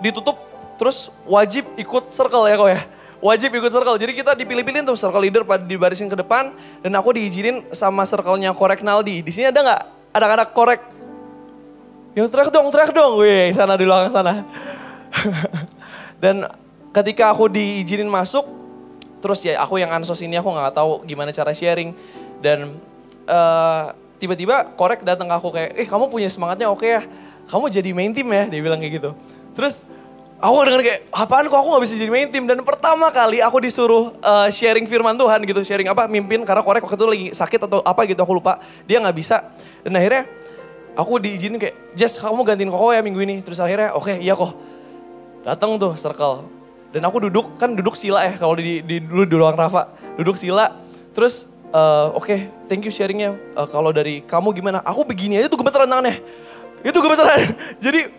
ditutup, terus wajib ikut Circle ya Ko ya. Wajib ikut Circle, jadi kita dipilih-pilihin tuh Circle leader pada dibarisin ke depan. Dan aku diizinin sama Circle-nya Korek Naldi. Di sini ada nggak anak-anak Korek? Yang teriak dong, wih sana di belakang sana. Dan ketika aku diizinin masuk, terus ya aku yang ansos ini aku nggak tahu gimana cara sharing. Dan tiba-tiba Korek datang ke aku kayak, kamu punya semangatnya oke ya, kamu jadi main team ya, dia bilang kayak gitu. Terus aku denger kayak, apaan kok aku gak bisa jadi main team? Dan pertama kali aku disuruh sharing firman Tuhan gitu, sharing mimpin, karena Korek waktu itu lagi sakit atau apa gitu, aku lupa. Dia gak bisa. Dan akhirnya aku diizinin kayak, Jess kamu gantiin Koko ya minggu ini. Terus akhirnya, oke, iya kok. Datang tuh circle. Dan aku duduk sila ya, kalau dulu di ruang Rafa. Duduk sila, terus oke, thank you sharingnya. Kalau dari kamu gimana? Aku begini aja tuh gemeteran tangannya. Itu gemeteran. Jadi,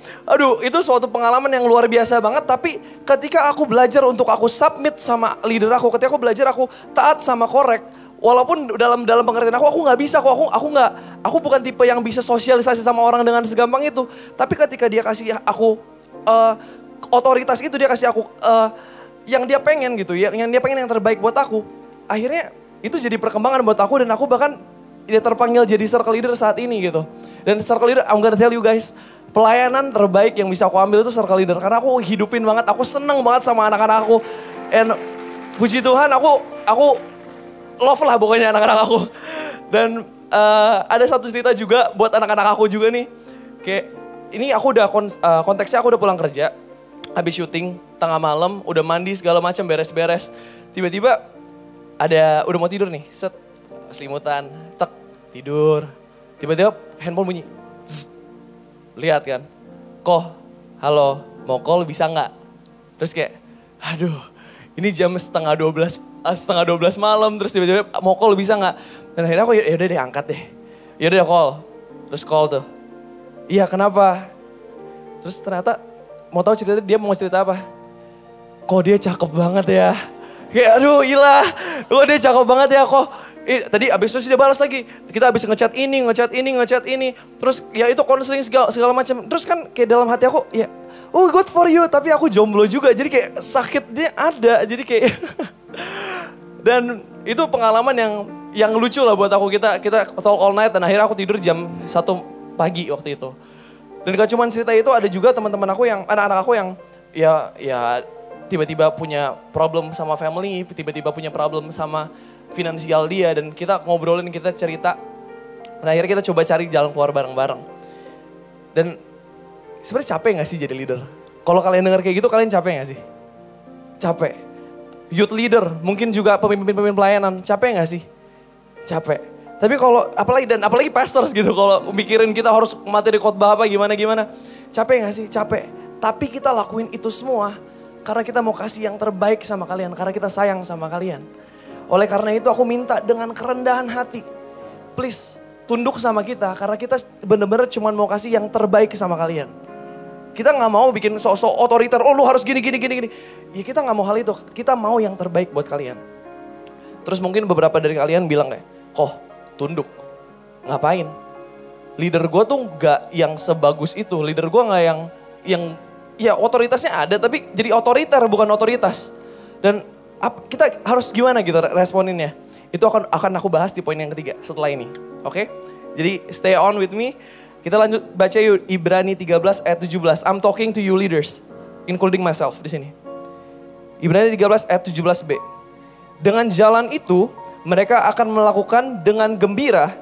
itu suatu pengalaman yang luar biasa banget. Tapi ketika aku belajar untuk aku submit sama leader aku, ketika aku belajar aku taat sama Korek, walaupun dalam pengertian aku nggak bisa kok. Aku bukan tipe yang bisa sosialisasi sama orang dengan segampang itu. Tapi ketika dia kasih aku otoritas itu, dia kasih aku yang dia pengen gitu, yang dia pengen yang terbaik buat aku. Akhirnya itu jadi perkembangan buat aku dan aku bahkan dia terpanggil jadi circle leader saat ini gitu. Dan circle leader, I'm gonna tell you guys, pelayanan terbaik yang bisa aku ambil itu circle leader. Karena aku hidupin banget, aku seneng banget sama anak-anak aku. And puji Tuhan aku love lah pokoknya anak-anak aku. Dan ada satu cerita juga buat anak-anak aku juga nih. Kayak ini aku udah konteksnya aku udah pulang kerja. Habis syuting, tengah malam, udah mandi segala macam beres-beres. Tiba-tiba udah mau tidur nih, set. Selimutan, tek, tidur. Tiba-tiba handphone bunyi. Zzz. Lihat kan. Halo, mau call bisa nggak? Terus kayak, aduh ini jam setengah 12 malam. Terus tiba-tiba mau call bisa nggak? Dan akhirnya aku yaudah deh angkat deh. Yaudah deh call. Terus call tuh. Iya kenapa? Terus ternyata mau tahu dia mau cerita apa? Kok dia cakep banget ya. Kayak aduh ilah. Dia cakep banget ya kok. Tadi abis itu dia balas lagi, kita abis ngechat ini. Terus ya itu konseling segala macam. Terus kan kayak dalam hati aku, ya good for you. Tapi aku jomblo juga, jadi kayak sakitnya ada. Jadi kayak dan itu pengalaman yang lucu lah buat aku. Kita talk all night dan akhirnya aku tidur jam 1 pagi waktu itu. Dan gak cuma cerita itu, ada juga teman-teman aku yang, anak-anak aku yang ya tiba-tiba punya problem sama family, tiba-tiba punya problem sama finansial dia, dan kita ngobrolin, kita cerita. Dan akhirnya kita coba cari jalan keluar bareng-bareng. Dan sebenarnya capek gak sih jadi leader? Kalau kalian dengar kayak gitu, kalian capek gak sih? Capek. Youth leader, mungkin juga pemimpin-pemimpin pelayanan, capek gak sih? Capek. Tapi kalau, apalagi pastors gitu, kalau mikirin kita harus materi khotbah apa gimana-gimana. Capek gak sih? Capek. Tapi kita lakuin itu semua karena kita mau kasih yang terbaik sama kalian, karena kita sayang sama kalian. Oleh karena itu aku minta dengan kerendahan hati, please tunduk sama kita karena kita bener-bener cuma mau kasih yang terbaik sama kalian. Kita gak mau bikin sok-sok otoriter, lu harus gini. Ya kita gak mau hal itu, kita mau yang terbaik buat kalian. Terus mungkin beberapa dari kalian bilang kayak, tunduk, ngapain? Leader gue tuh gak yang sebagus itu, leader gue gak yang ya otoritasnya ada tapi jadi otoriter bukan otoritas. Dan kita harus gimana gitu responinnya? Itu akan aku bahas di poin yang ketiga setelah ini. Oke? Jadi stay on with me. Kita lanjut baca yuk Ibrani 13 ayat 17. I'm talking to you leaders, including myself di sini. Ibrani 13 ayat 17b. Dengan jalan itu mereka akan melakukan dengan gembira,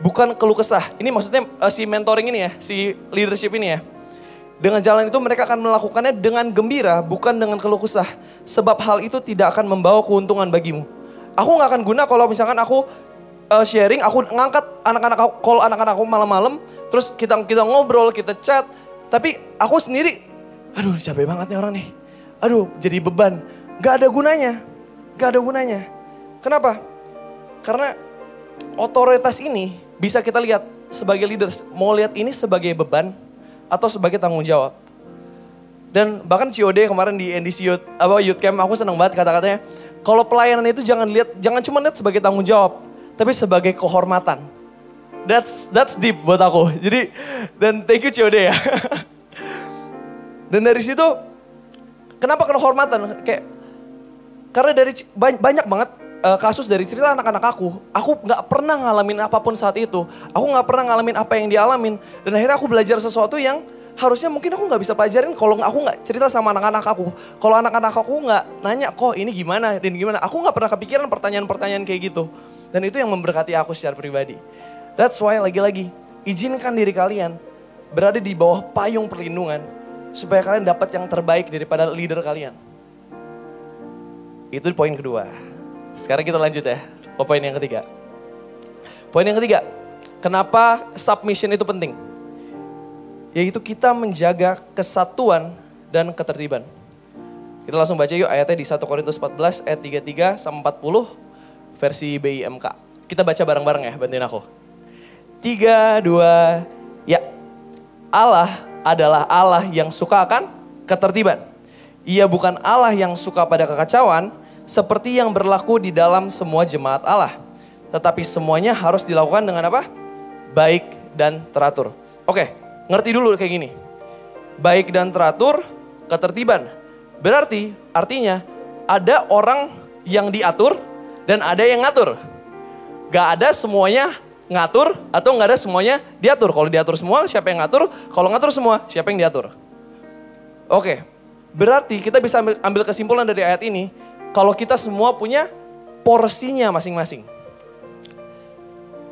bukan keluh kesah. Ini maksudnya si mentoring ini ya, si leadership ini ya. Dengan jalan itu mereka akan melakukannya dengan gembira, bukan dengan keluh kesah. Sebab hal itu tidak akan membawa keuntungan bagimu. Aku gak akan guna kalau misalkan aku sharing, aku ngangkat call anak-anak aku malam-malam. Terus kita ngobrol, kita chat. Tapi aku sendiri, aduh capek banget nih orang nih. Aduh jadi beban. Gak ada gunanya. Kenapa? Karena otoritas ini bisa kita lihat sebagai leaders. Mau lihat ini sebagai beban atau sebagai tanggung jawab. Dan bahkan COD kemarin di NDC Youth Camp aku seneng banget kata-katanya. Kalau pelayanan itu jangan cuma lihat sebagai tanggung jawab, tapi sebagai kehormatan. That's deep buat aku. Jadi dan thank you COD ya. Dan dari situ kenapa kehormatan? Karena dari banyak banget kasus dari cerita anak-anak aku nggak pernah ngalamin apapun saat itu. Aku nggak pernah ngalamin apa yang dia alamin. Dan akhirnya aku belajar sesuatu yang harusnya mungkin aku nggak bisa pelajarin kalau aku nggak cerita sama anak-anak aku. Kalau anak-anak aku nggak nanya, kok ini gimana dan gimana. Aku nggak pernah kepikiran pertanyaan-pertanyaan kayak gitu. Dan itu yang memberkati aku secara pribadi. That's why lagi-lagi, izinkan diri kalian berada di bawah payung perlindungan. Supaya kalian dapat yang terbaik daripada leader kalian. Itu poin kedua. Sekarang kita lanjut ya ke poin yang ketiga. Poin yang ketiga, kenapa submission itu penting? Yaitu kita menjaga kesatuan dan ketertiban. Kita langsung baca yuk ayatnya di 1 Korintus 14 ayat 33 sampai 40 versi BIMK. Kita baca bareng-bareng ya, bantuin aku. 3, 2, ya. Allah adalah Allah yang suka akan ketertiban. Ia bukan Allah yang suka pada kekacauan, seperti yang berlaku di dalam semua jemaat Allah. Tetapi semuanya harus dilakukan dengan apa? Baik dan teratur. Oke, ngerti dulu kayak gini. Baik dan teratur, ketertiban. Berarti artinya ada orang yang diatur dan ada yang ngatur. Gak ada semuanya ngatur atau gak ada semuanya diatur. Kalau diatur semua, siapa yang ngatur? Kalau ngatur semua, siapa yang diatur? Oke, berarti kita bisa ambil kesimpulan dari ayat ini. Kalau kita semua punya porsinya masing-masing.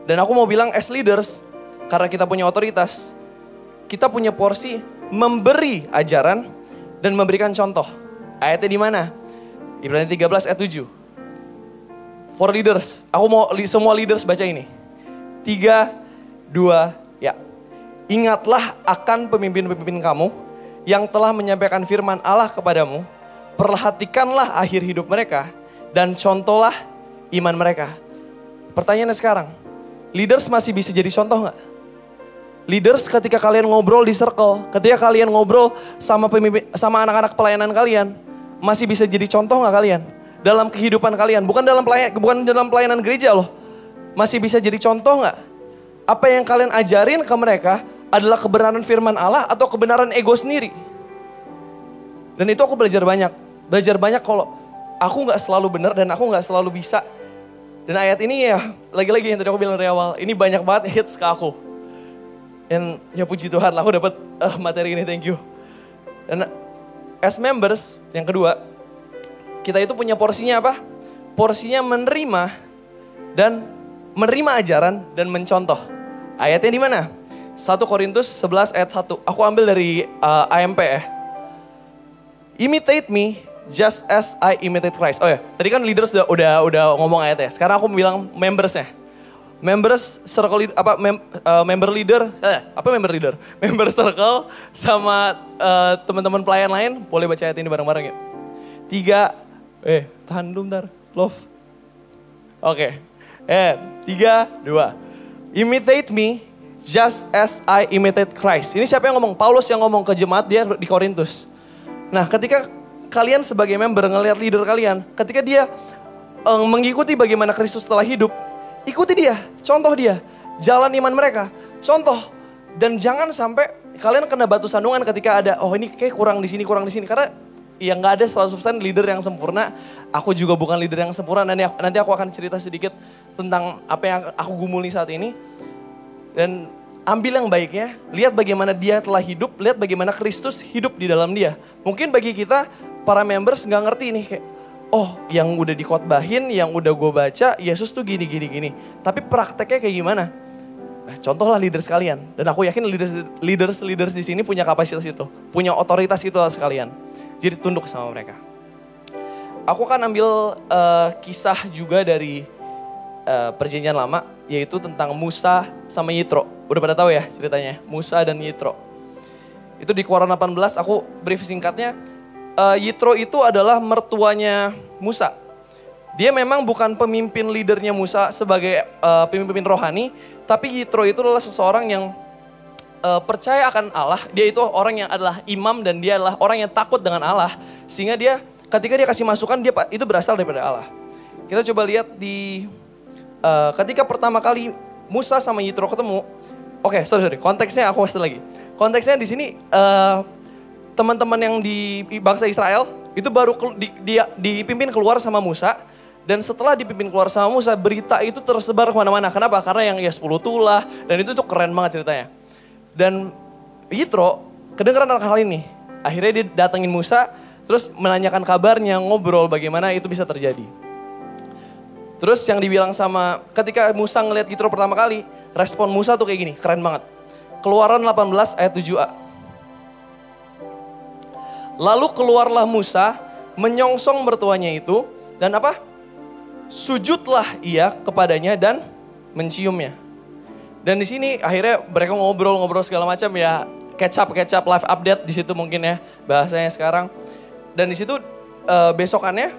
Dan aku mau bilang as leaders, karena kita punya otoritas, kita punya porsi memberi ajaran dan memberikan contoh. Ayatnya di mana? Ibrani 13 ayat 7. For leaders, aku mau semua leaders baca ini. 3, 2, ya. Ingatlah akan pemimpin-pemimpin kamu yang telah menyampaikan firman Allah kepadamu. Perhatikanlah akhir hidup mereka dan contohlah iman mereka. Pertanyaannya sekarang, leaders masih bisa jadi contoh gak? Leaders ketika kalian ngobrol di circle, ketika kalian ngobrol sama anak-anak pelayanan kalian, masih bisa jadi contoh gak kalian? Dalam kehidupan kalian, bukan dalam pelayanan gereja loh. Masih bisa jadi contoh gak? Apa yang kalian ajarin ke mereka adalah kebenaran firman Allah atau kebenaran ego sendiri? Dan itu aku belajar banyak. Belajar banyak kalau aku gak selalu benar dan aku gak selalu bisa. Dan ayat ini ya, lagi-lagi yang tadi aku bilang dari awal, ini banyak banget hits ke aku. Dan ya puji Tuhan lah, aku dapat materi ini, thank you. Dan as members, yang kedua, kita itu punya porsinya apa? Porsinya menerima ajaran dan mencontoh. Ayatnya di mana? 1 Korintus 11 ayat 1. Aku ambil dari AMP ya. Imitate me just as I imitate Christ. Oh ya, tadi kan leaders udah ngomong ayatnya. Sekarang aku bilang membersnya. Members circle member leader, member circle sama teman-teman pelayan lain boleh baca ayat ini bareng-bareng ya. 3, tahan dulu bentar, love. Oke, 3, 2. Imitate me just as I imitate Christ. Ini siapa yang ngomong? Paulus yang ngomong ke jemaat dia di Korintus. Nah, ketika kalian sebagai member ngelihat leader kalian, ketika dia mengikuti bagaimana Kristus telah hidup, ikuti dia, contoh dia, jalan iman mereka, contoh. Dan jangan sampai kalian kena batu sandungan ketika ada, oh ini kayak kurang di sini, karena ya nggak ada 100% leader yang sempurna. Aku juga bukan leader yang sempurna. Nanti aku akan cerita sedikit tentang apa yang aku gumuli saat ini. Dan ambil yang baiknya, lihat bagaimana dia telah hidup, lihat bagaimana Kristus hidup di dalam dia. Mungkin bagi kita, para members nggak ngerti nih kayak, oh yang udah dikhotbahin, yang udah gue baca, Yesus tuh gini. Tapi prakteknya kayak gimana? Nah, contohlah leaders kalian. Dan aku yakin leaders di sini punya kapasitas itu, punya otoritas itu sekalian. Jadi tunduk sama mereka. Aku akan ambil kisah juga dari perjanjian lama, yaitu tentang Musa sama Yitro. Udah pada tahu ya ceritanya, Musa dan Yitro. Itu di Keluaran 18, aku brief singkatnya. Yitro itu adalah mertuanya Musa. Dia memang bukan pemimpin leadernya Musa sebagai pemimpin rohani, tapi Yitro itu adalah seseorang yang percaya akan Allah. Dia itu orang yang adalah imam dan dia adalah orang yang takut dengan Allah. Sehingga dia ketika dia kasih masukan, dia itu berasal daripada Allah. Kita coba lihat di ketika pertama kali Musa sama Yitro ketemu. Oke, sorry, konteksnya aku kasih lagi. Konteksnya di sini teman-teman yang di bangsa Israel itu baru dipimpin keluar sama Musa Dan setelah dipimpin keluar sama Musa, berita itu tersebar kemana-mana. Kenapa? Karena yang 10 tulah, dan itu tuh keren banget ceritanya. Dan Yitro kedengeran akan hal ini. Akhirnya dia datengin Musa, terus menanyakan kabarnya, ngobrol bagaimana itu bisa terjadi. Terus yang dibilang sama, ketika Musa ngeliat Yitro pertama kali, respon Musa tuh kayak gini, keren banget. Keluaran 18 ayat 7a. Lalu keluarlah Musa, menyongsong mertuanya itu, dan apa? Sujudlah ia kepadanya dan menciumnya. Dan di sini akhirnya mereka ngobrol-ngobrol segala macam ya, catch up live update di situ mungkin ya bahasanya sekarang. Dan di situ besokannya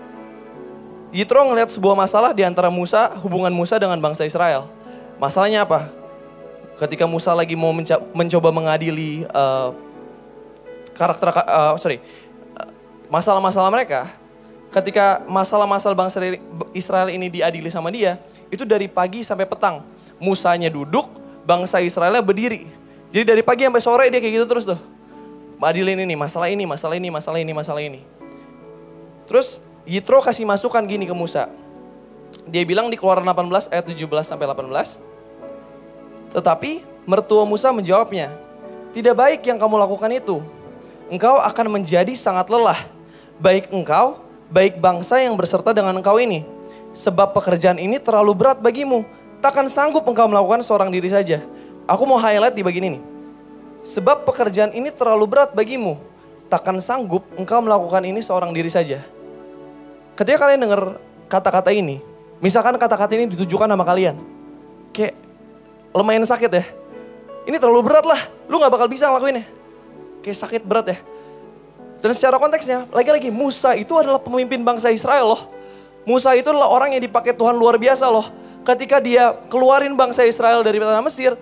Yitro ngelihat sebuah masalah di antara Musa, hubungan Musa dengan bangsa Israel. Masalahnya apa? Ketika Musa lagi mau mencoba mengadili masalah-masalah mereka, ketika masalah-masalah bangsa Israel ini diadili sama dia, itu dari pagi sampai petang. Musanya duduk, bangsa Israelnya berdiri. Jadi dari pagi sampai sore dia kayak gitu terus tuh. Adilin ini, masalah ini, masalah ini, masalah ini, masalah ini. Terus Yitro kasih masukan gini ke Musa. Dia bilang di Keluaran 18 ayat 17 sampai 18. Tetapi mertua Musa menjawabnya, tidak baik yang kamu lakukan itu. Engkau akan menjadi sangat lelah. Baik engkau, baik bangsa yang berserta dengan engkau ini. Sebab pekerjaan ini terlalu berat bagimu. Takkan sanggup engkau melakukan seorang diri saja. Aku mau highlight di bagian ini. Sebab pekerjaan ini terlalu berat bagimu. Takkan sanggup engkau melakukan ini seorang diri saja. Ketika kalian dengar kata-kata ini, misalkan kata-kata ini ditujukan sama kalian. Kayak lumayan sakit ya. Ini terlalu berat lah, lu gak bakal bisa ngelakuinnya. Kayak sakit berat ya. Dan secara konteksnya, lagi-lagi Musa itu adalah pemimpin bangsa Israel loh. Musa itu adalah orang yang dipakai Tuhan luar biasa loh. Ketika dia keluarin bangsa Israel dari tanah Mesir,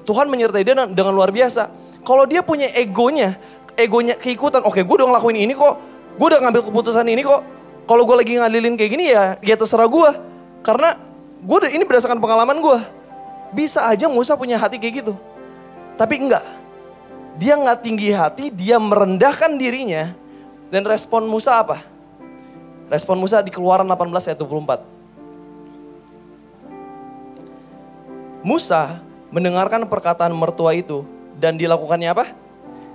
Tuhan menyertai dia dengan luar biasa. Kalau dia punya egonya keikutan, oke gue udah ngelakuin ini kok, gue udah ngambil keputusan ini kok. Kalau gue lagi ngadilin kayak gini ya terserah gue. Karena ini berdasarkan pengalaman gue. Bisa aja Musa punya hati kayak gitu. Tapi enggak. Dia nggak tinggi hati, dia merendahkan dirinya. Dan respon Musa apa? Respon Musa di Keluaran 18 ayat 24. Musa mendengarkan perkataan mertua itu dan dilakukannya apa?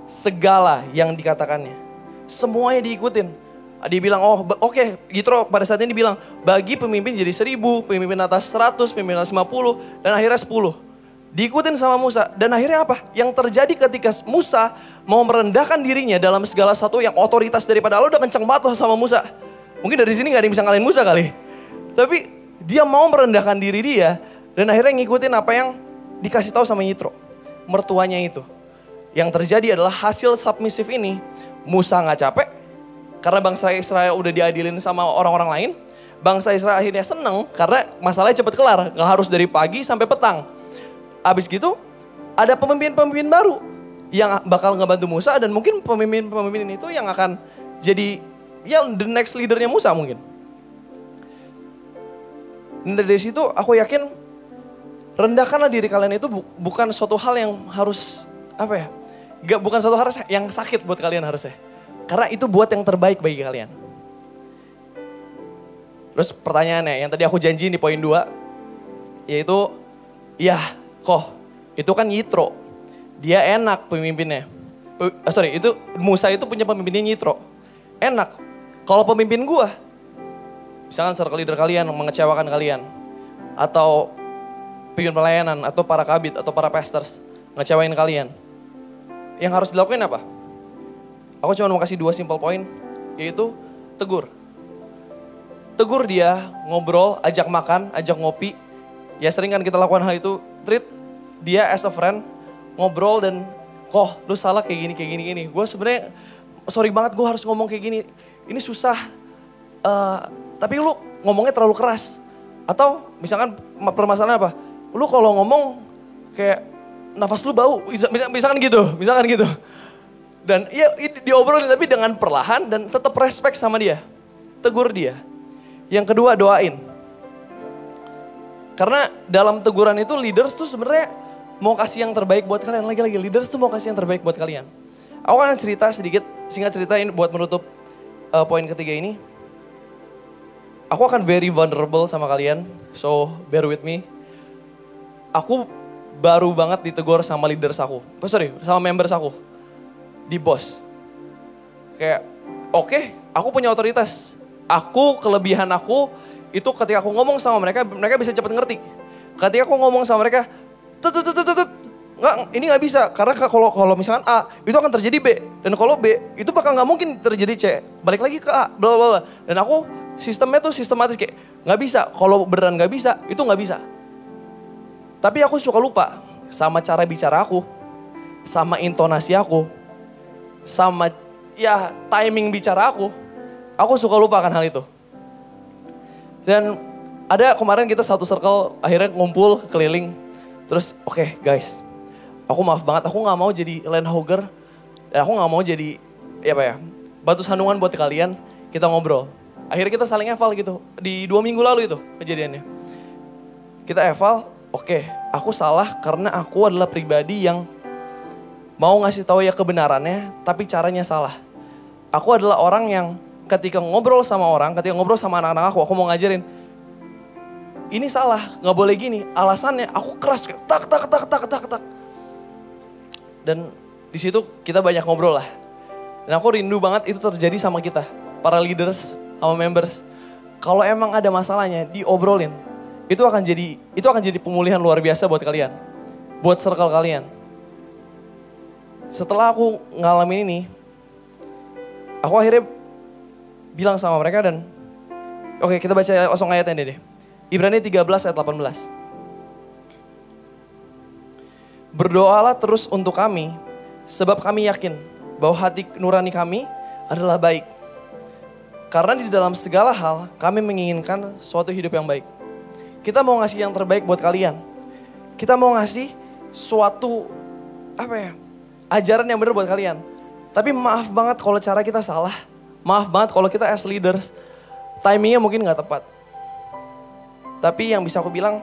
Segala yang dikatakannya. Semuanya diikutin. Dia bilang, oke, Yitro pada saat ini bilang, bagi pemimpin jadi 1000, pemimpin atas 100, pemimpin atas 50, dan akhirnya 10. Diikutin sama Musa. Dan akhirnya apa? Yang terjadi ketika Musa mau merendahkan dirinya dalam segala sesuatu yang otoritas daripada Allah udah kenceng banget sama Musa. Mungkin dari sini gak ada yang bisa ngalahin Musa kali. Tapi dia mau merendahkan diri dia dan akhirnya ngikutin apa yang dikasih tahu sama Yitro. Mertuanya itu. Yang terjadi adalah hasil submisif ini. Musa gak capek karena bangsa Israel udah diadilin sama orang-orang lain. Bangsa Israel akhirnya seneng karena masalahnya cepet kelar. Gak harus dari pagi sampai petang. Abis gitu ada pemimpin-pemimpin baru yang bakal ngebantu Musa dan mungkin pemimpin-pemimpin itu yang akan jadi the next leadernya Musa mungkin. Dan dari situ aku yakin rendahkanlah diri kalian itu bukan suatu hal yang harus bukan suatu hal yang sakit buat kalian harusnya. Karena itu buat yang terbaik bagi kalian. Terus pertanyaannya yang tadi aku janjiin di poin 2 yaitu itu kan Yitro. Dia enak pemimpinnya. Itu Musa itu punya pemimpinnya Yitro. Enak. Kalau pemimpin gua, misalkan circle leader kalian mengecewakan kalian. Atau pimpin pelayanan, atau para kabit, atau para pastors ngecewain kalian. Yang harus dilakukan apa? Aku cuma mau kasih 2 simple point, yaitu tegur. Tegur dia, ngobrol, ajak makan, ajak ngopi. Ya sering kan kita lakukan hal itu, treat dia as a friend, ngobrol dan lu salah kayak gini. Gue sebenarnya sorry banget gue harus ngomong kayak gini. Ini susah, tapi lu ngomongnya terlalu keras. Atau misalkan permasalahan apa? Lu kalau ngomong kayak nafas lu bau, misalkan gitu. Dan ya diobrolin tapi dengan perlahan dan tetap respect sama dia. Tegur dia. Yang kedua doain. Karena dalam teguran itu leaders tuh sebenarnya mau kasih yang terbaik buat kalian. Lagi-lagi leaders tuh mau kasih yang terbaik buat kalian. Aku akan cerita sedikit, singkat cerita ini buat menutup poin ketiga ini. aku akan very vulnerable sama kalian, so bear with me. Aku baru banget ditegur sama leaders aku, sama members aku, di bos. Kayak, oke, aku punya otoritas. Kelebihan aku, itu ketika aku ngomong sama mereka, mereka bisa cepat ngerti. Ketika aku ngomong sama mereka, ini nggak bisa. Karena kalau misalkan A, itu akan terjadi B. Dan kalau B, itu bakal nggak mungkin terjadi C. Balik lagi ke A, bla bla bla. Dan aku sistemnya tuh sistematis kayak, nggak bisa. Kalau beneran nggak bisa, itu nggak bisa. Tapi aku suka lupa sama cara bicara aku, sama intonasi aku, sama ya timing bicara aku. Aku suka lupa akan hal itu. Dan ada kemarin kita satu circle akhirnya ngumpul keliling. Terus oke, guys, aku maaf banget, aku gak mau jadi landhogger. Dan aku gak mau jadi batu sandungan buat kalian. Kita ngobrol. Akhirnya kita saling eval gitu. Di 2 minggu lalu itu kejadiannya. Kita eval, oke, aku salah karena aku adalah pribadi yang mau ngasih tahu ya kebenarannya, tapi caranya salah. Aku adalah orang yang ketika ngobrol sama orang, ketika ngobrol sama anak-anak aku mau ngajarin, ini salah, nggak boleh gini. Alasannya aku keras, tak. Dan di situ kita banyak ngobrol lah. Dan aku rindu banget itu terjadi sama kita, para leaders, sama members. Kalau emang ada masalahnya, diobrolin. Itu akan jadi pemulihan luar biasa buat kalian, buat circle kalian. Setelah aku ngalamin ini, aku akhirnya bilang sama mereka dan oke, kita baca langsung ayatnya deh. Ibrani 13 ayat 18. Berdoalah terus untuk kami, sebab kami yakin bahwa hati nurani kami adalah baik. Karena di dalam segala hal kami menginginkan suatu hidup yang baik. Kita mau ngasih yang terbaik buat kalian. Kita mau ngasih suatu ajaran yang benar buat kalian. Tapi maaf banget kalau cara kita salah. Maaf banget kalau kita as leaders, timingnya mungkin gak tepat. Tapi yang bisa aku bilang,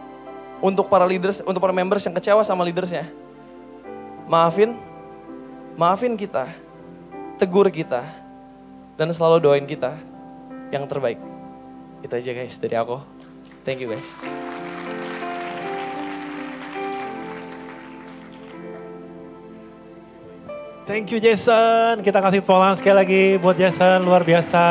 untuk para leaders, untuk para members yang kecewa sama leadersnya, maafin kita, tegur kita, dan selalu doain kita yang terbaik. Itu aja guys dari aku. Thank you guys. Thank you Jason. Kita kasih tepuk tangan sekali lagi buat Jason, luar biasa.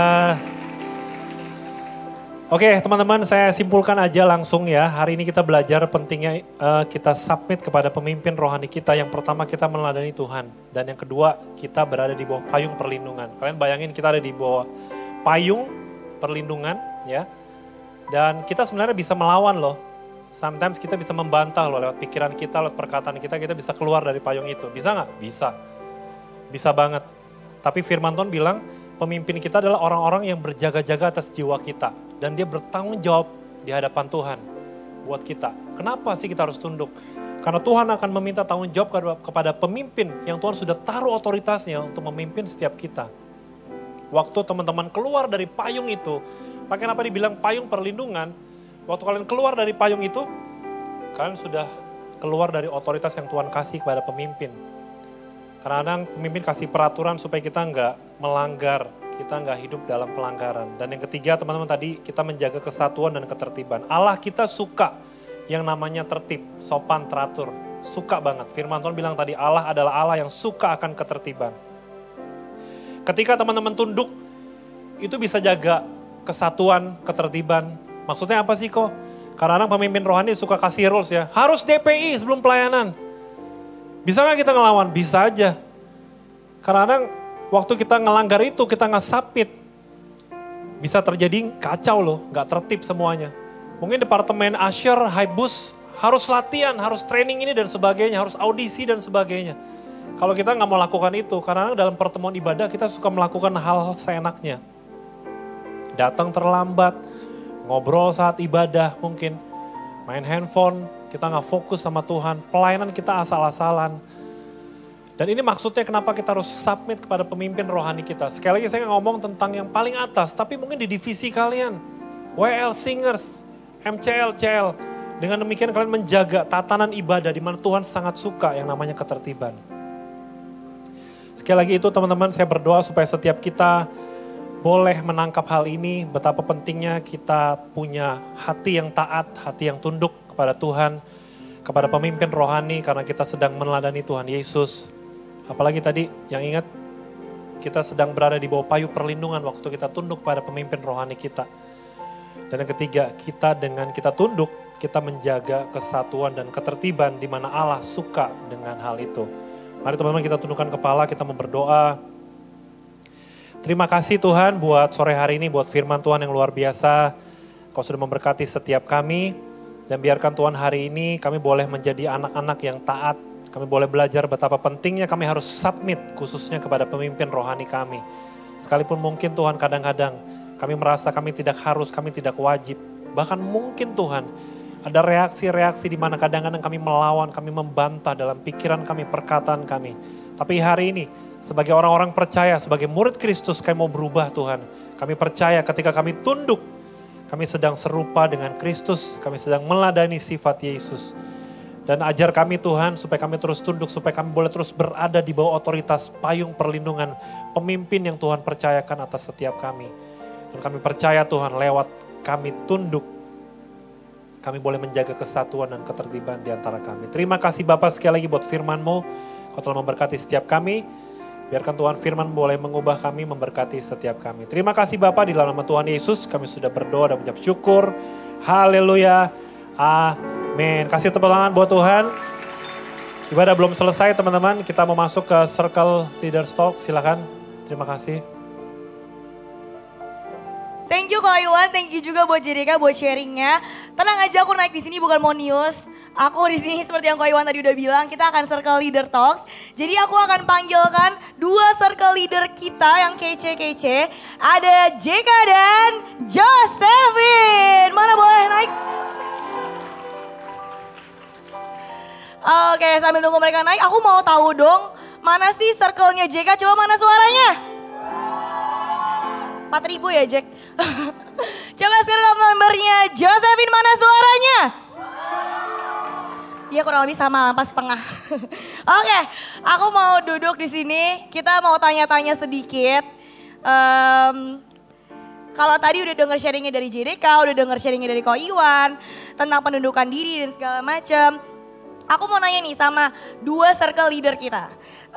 Oke teman-teman, saya simpulkan aja langsung ya. Hari ini kita belajar pentingnya kita submit kepada pemimpin rohani kita. Yang pertama kita meneladani Tuhan. Dan yang kedua kita berada di bawah payung perlindungan. Kalian bayangin kita ada di bawah payung perlindungan ya. Dan kita sebenarnya bisa melawan loh. Sometimes kita bisa membantah loh lewat pikiran kita, lewat perkataan kita bisa keluar dari payung itu. Bisa nggak? Bisa. Bisa banget. Tapi firman Tuhan bilang pemimpin kita adalah orang-orang yang berjaga-jaga atas jiwa kita. Dan dia bertanggung jawab di hadapan Tuhan buat kita. Kenapa sih kita harus tunduk? Karena Tuhan akan meminta tanggung jawab kepada pemimpin yang Tuhan sudah taruh otoritasnya untuk memimpin setiap kita. Waktu teman-teman keluar dari payung itu, makanya kenapa dibilang payung perlindungan, waktu kalian keluar dari payung itu, kalian sudah keluar dari otoritas yang Tuhan kasih kepada pemimpin. Kadang-kadang pemimpin kasih peraturan supaya kita nggak melanggar, kita nggak hidup dalam pelanggaran. Dan yang ketiga teman-teman tadi kita menjaga kesatuan dan ketertiban. Allah kita suka yang namanya tertib, sopan, teratur. Suka banget. Firman Tuhan bilang tadi Allah adalah Allah yang suka akan ketertiban. Ketika teman-teman tunduk, itu bisa jaga kesatuan, ketertiban. Maksudnya apa sih kok? Kadang-kadang pemimpin rohani suka kasih rules ya. Harus DPI sebelum pelayanan. Bisa nggak kita ngelawan? Bisa aja. Kadang-kadang waktu kita ngelanggar itu, kita nggak submit. Bisa terjadi kacau loh, nggak tertib semuanya. Mungkin departemen usher, high bus, harus latihan, harus training ini dan sebagainya, harus audisi dan sebagainya. Kalau kita nggak mau lakukan itu, karena dalam pertemuan ibadah kita suka melakukan hal seenaknya. Datang terlambat, ngobrol saat ibadah mungkin, main handphone, kita nggak fokus sama Tuhan, pelayanan kita asal-asalan. Dan ini maksudnya kenapa kita harus submit kepada pemimpin rohani kita. Sekali lagi saya ngomong tentang yang paling atas, tapi mungkin di divisi kalian. WL Singers, MCL, CL. Dengan demikian kalian menjaga tatanan ibadah di mana Tuhan sangat suka yang namanya ketertiban. Sekali lagi itu teman-teman, saya berdoa supaya setiap kita boleh menangkap hal ini, betapa pentingnya kita punya hati yang taat, hati yang tunduk kepada Tuhan, kepada pemimpin rohani karena kita sedang meneladani Tuhan Yesus. Apalagi tadi yang ingat, kita sedang berada di bawah payu perlindungan waktu kita tunduk pada pemimpin rohani kita. Dan yang ketiga, dengan kita tunduk, kita menjaga kesatuan dan ketertiban di mana Allah suka dengan hal itu. Mari teman-teman kita tundukkan kepala, kita mau berdoa. Terima kasih Tuhan buat sore hari ini, buat firman Tuhan yang luar biasa. Kau sudah memberkati setiap kami. Dan biarkan Tuhan hari ini kami boleh menjadi anak-anak yang taat. Kami boleh belajar betapa pentingnya kami harus submit khususnya kepada pemimpin rohani kami. Sekalipun mungkin Tuhan kadang-kadang kami merasa kami tidak harus, kami tidak wajib. Bahkan mungkin Tuhan ada reaksi-reaksi di mana kadang-kadang kami melawan, kami membantah dalam pikiran kami, perkataan kami. Tapi hari ini sebagai orang-orang percaya, sebagai murid Kristus kami mau berubah Tuhan. Kami percaya ketika kami tunduk, kami sedang serupa dengan Kristus, kami sedang meladani sifat Yesus. Dan ajar kami Tuhan supaya kami terus tunduk, supaya kami boleh terus berada di bawah otoritas payung perlindungan pemimpin yang Tuhan percayakan atas setiap kami. Dan kami percaya Tuhan lewat kami tunduk, kami boleh menjaga kesatuan dan ketertiban di antara kami. Terima kasih Bapak sekali lagi buat firman-Mu, Kau telah memberkati setiap kami. Biarkan Tuhan firman boleh mengubah kami, memberkati setiap kami. Terima kasih Bapa, di dalam nama Tuhan Yesus kami sudah berdoa dan mengucap syukur. Haleluya. Amin. Kasih tepuk tangan buat Tuhan. Ibadah belum selesai teman-teman. Kita mau masuk ke Circle Leaders Talk. Silakan. Terima kasih. Thank you Kak Iwan, thank you juga buat JDK buat sharingnya. Tenang aja, aku naik di sini bukan mau news. Aku di sini seperti yang Kak Iwan tadi udah bilang, kita akan Circle Leader Talks. Jadi aku akan panggilkan 2 circle leader kita yang kece-kece. Ada JK dan Josephine. Mana boleh naik? Oke, sambil nunggu mereka naik, aku mau tahu dong, mana sih circle-nya JK? Coba mana suaranya? 4.000 ya Jack. Coba circle membernya Josephine, mana suaranya? Iya kurang lebih sama, 4,5. Oke, aku mau duduk di sini. Kita mau tanya-tanya sedikit. Kalau tadi udah denger sharingnya dari JDK, udah denger sharingnya dari Ko Iwan tentang pendudukan diri dan segala macam. Aku mau nanya nih sama 2 circle leader kita.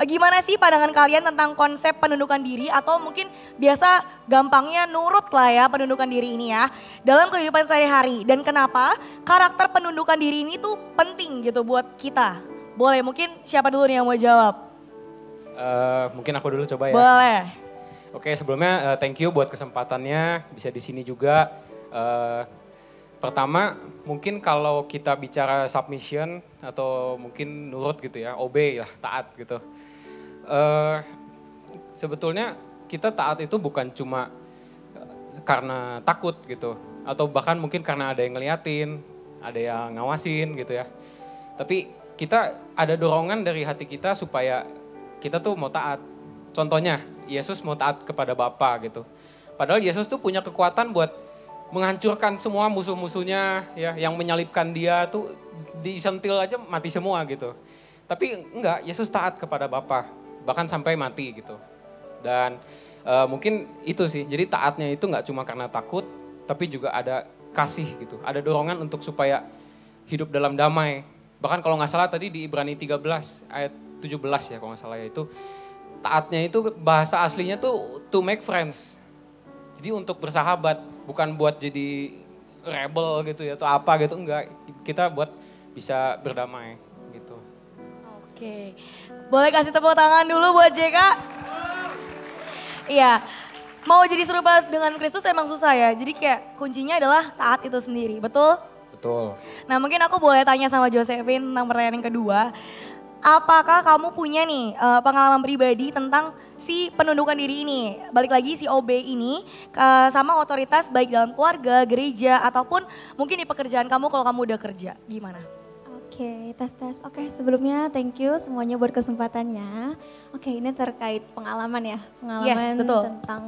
Gimana sih pandangan kalian tentang konsep pendudukan diri atau mungkin biasa gampangnya nurut lah ya pendudukan diri ini ya dalam kehidupan sehari-hari, dan kenapa karakter pendudukan diri ini tuh penting gitu buat kita? Boleh, mungkin siapa dulu nih yang mau jawab? Mungkin aku dulu coba ya. Boleh. Oke, sebelumnya thank you buat kesempatannya bisa di sini juga. Pertama, mungkin kalau kita bicara submission atau mungkin nurut gitu ya, obey lah, taat gitu. Sebetulnya kita taat itu bukan cuma karena takut gitu. Atau bahkan mungkin karena ada yang ngeliatin, ada yang ngawasin gitu ya. Tapi kita ada dorongan dari hati kita supaya kita tuh mau taat. Contohnya, Yesus mau taat kepada Bapa gitu. Padahal Yesus tuh punya kekuatan buat menghancurkan semua musuh-musuhnya ya, yang menyalibkan dia tuh disentil aja mati semua gitu. Tapi enggak, Yesus taat kepada Bapa, bahkan sampai mati gitu. Dan mungkin itu sih, jadi taatnya itu enggak cuma karena takut, tapi juga ada kasih gitu. Ada dorongan untuk supaya hidup dalam damai. Bahkan kalau nggak salah tadi di Ibrani 13 ayat 17 ya kalau nggak salah ya, itu taatnya itu bahasa aslinya tuh to make friends. Jadi untuk bersahabat, bukan buat jadi rebel gitu ya atau apa gitu, enggak. Kita buat bisa berdamai gitu. Oke, boleh kasih tepuk tangan dulu buat JK? Iya, mau jadi serupa dengan Kristus emang susah ya. Jadi kayak kuncinya adalah taat itu sendiri, betul? Betul. Nah mungkin aku boleh tanya sama Josephine tentang pertanyaan yang kedua. Apakah kamu punya nih pengalaman pribadi tentang si penundukan diri ini? Balik lagi si OB ini sama otoritas baik dalam keluarga, gereja, ataupun mungkin di pekerjaan kamu kalau kamu udah kerja. Gimana? Oke, tes. Oke, sebelumnya thank you semuanya buat kesempatannya. Oke, ini terkait pengalaman ya. Pengalaman Yes, betul. tentang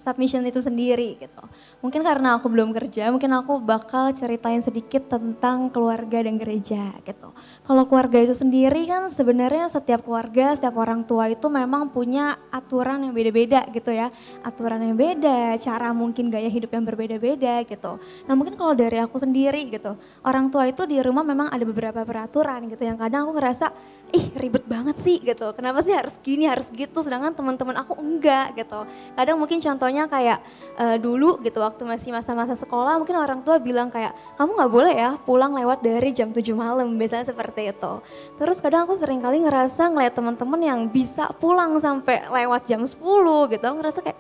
submission itu sendiri gitu. Mungkin karena aku belum kerja, mungkin aku bakal ceritain sedikit tentang keluarga dan gereja gitu. Kalau keluarga itu sendiri kan sebenarnya setiap keluarga, setiap orang tua itu memang punya aturan yang beda-beda gitu ya. Aturan yang beda, cara mungkin gaya hidup yang berbeda-beda gitu. Nah mungkin kalau dari aku sendiri gitu, orang tua itu di rumah memang ada beberapa peraturan gitu yang kadang aku ngerasa, ih ribet banget sih gitu. Kenapa sih harus gini, harus gitu, sedangkan teman-teman aku enggak gitu. Kadang mungkin contohnya kayak dulu gitu waktu masih masa-masa sekolah mungkin orang tua bilang kayak kamu nggak boleh ya pulang lewat dari jam 7 malam, biasanya seperti itu. Terus kadang aku sering kali ngerasa ngeliat teman-teman yang bisa pulang sampai lewat jam 10 gitu, aku ngerasa kayak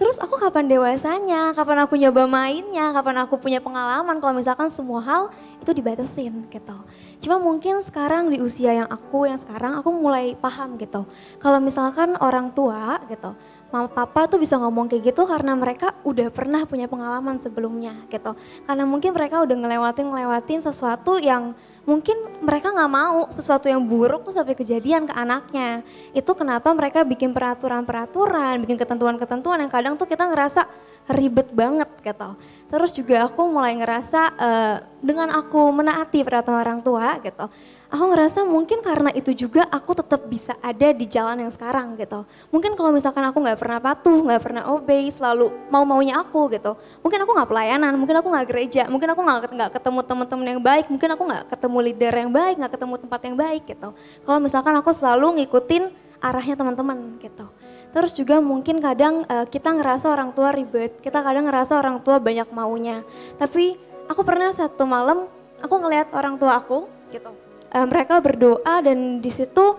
terus aku kapan dewasanya, kapan aku nyoba mainnya, kapan aku punya pengalaman kalau misalkan semua hal itu dibatasin gitu. Cuma mungkin sekarang di usia yang sekarang aku mulai paham gitu. Kalau misalkan orang tua gitu, mama papa tuh bisa ngomong kayak gitu karena mereka udah pernah punya pengalaman sebelumnya gitu. Karena mungkin mereka udah ngelewatin sesuatu yang mungkin mereka nggak mau sesuatu yang buruk tuh sampai kejadian ke anaknya. Itu kenapa mereka bikin peraturan-peraturan, bikin ketentuan-ketentuan yang kadang tuh kita ngerasa ribet banget gitu. Terus juga aku mulai ngerasa dengan aku menaati peraturan orang tua gitu, aku ngerasa mungkin karena itu juga aku tetap bisa ada di jalan yang sekarang gitu. Mungkin kalau misalkan aku nggak pernah patuh, nggak pernah obey, selalu mau-maunya aku gitu, mungkin aku nggak pelayanan, mungkin aku nggak gereja, mungkin aku nggak ketemu teman-teman yang baik, mungkin aku nggak ketemu leader yang baik, nggak ketemu tempat yang baik gitu. Kalau misalkan aku selalu ngikutin arahnya teman-teman gitu. Terus juga mungkin kadang kita ngerasa orang tua ribet, kita kadang ngerasa orang tua banyak maunya. Tapi aku pernah satu malam aku ngelihat orang tua aku gitu. Mereka berdoa dan di situ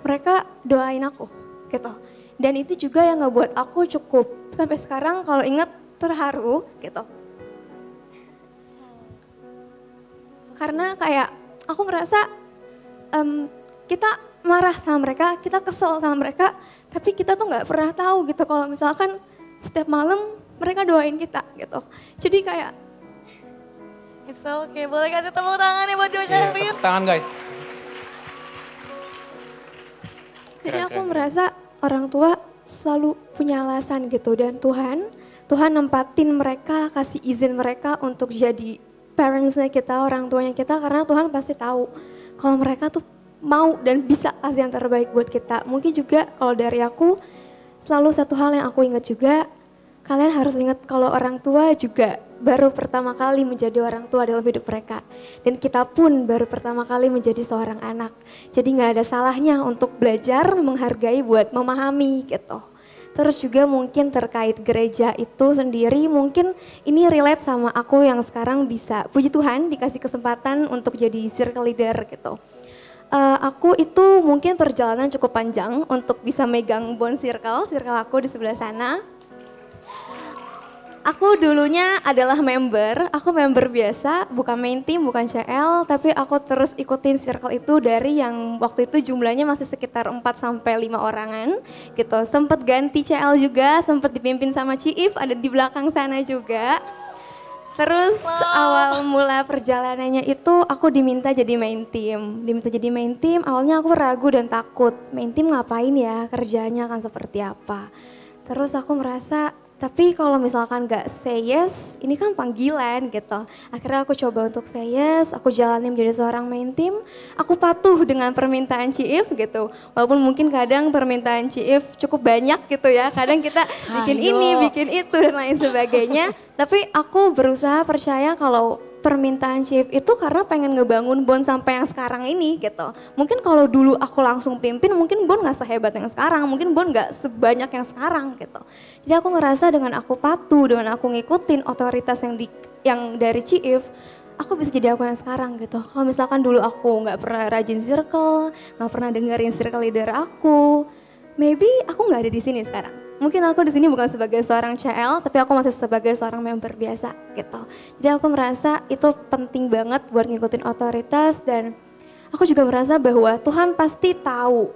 mereka doain aku gitu. Dan itu juga yang ngebuat aku cukup sampai sekarang kalau ingat terharu gitu. Karena kayak aku merasa kita marah sama mereka, kita kesel sama mereka, tapi kita tuh nggak pernah tahu gitu kalau misalkan setiap malam mereka doain kita gitu. Jadi kayak it's okay, boleh kasih tepuk tangan ya buat Josh Alvin. Tepuk tangan guys. Jadi aku merasa orang tua selalu punya alasan gitu dan Tuhan nempatin mereka, kasih izin mereka untuk jadi parentsnya kita, orang tuanya kita karena Tuhan pasti tahu kalau mereka tuh mau dan bisa kasih yang terbaik buat kita. Mungkin juga kalau dari aku selalu satu hal yang aku ingat juga, kalian harus ingat kalau orang tua juga baru pertama kali menjadi orang tua dalam hidup mereka. Dan kita pun baru pertama kali menjadi seorang anak. Jadi gak ada salahnya untuk belajar, menghargai buat memahami gitu. Terus juga mungkin terkait gereja itu sendiri, mungkin ini relate sama aku yang sekarang bisa, puji Tuhan dikasih kesempatan untuk jadi circle leader gitu. Aku itu mungkin perjalanan cukup panjang untuk bisa megang bond circle aku di sebelah sana. Aku dulunya adalah aku member biasa, bukan main team, bukan CL, tapi aku terus ikutin circle itu dari yang waktu itu jumlahnya masih sekitar 4-5 orangan gitu. Sempet ganti CL juga, sempet dipimpin sama Ciif, ada di belakang sana juga. Terus awal mula perjalanannya itu aku diminta jadi main team. Awalnya aku ragu dan takut, main team ngapain ya, kerjanya akan seperti apa. Terus aku merasa, tapi kalau misalkan gak say yes, ini kan panggilan gitu. Akhirnya aku coba untuk say yes, aku jalani menjadi seorang main team. Aku patuh dengan permintaan Ciif gitu. Walaupun mungkin kadang permintaan Ciif cukup banyak gitu ya. Kadang kita bikin ini, bikin itu dan lain sebagainya. Tapi aku berusaha percaya kalau permintaan Ciif itu karena pengen ngebangun bond sampai yang sekarang ini gitu. Mungkin kalau dulu aku langsung pimpin mungkin bond gak sehebat yang sekarang, mungkin bond gak sebanyak yang sekarang gitu. Jadi aku ngerasa dengan aku patuh, dengan aku ngikutin otoritas yang dari Ciif, aku bisa jadi aku yang sekarang gitu. Kalau misalkan dulu aku gak pernah rajin circle, gak pernah dengerin circle leader aku, maybe aku gak ada di sini sekarang. Mungkin aku di sini bukan sebagai seorang CL, tapi aku masih sebagai seorang member biasa gitu. Jadi aku merasa itu penting banget buat ngikutin otoritas dan aku juga merasa bahwa Tuhan pasti tahu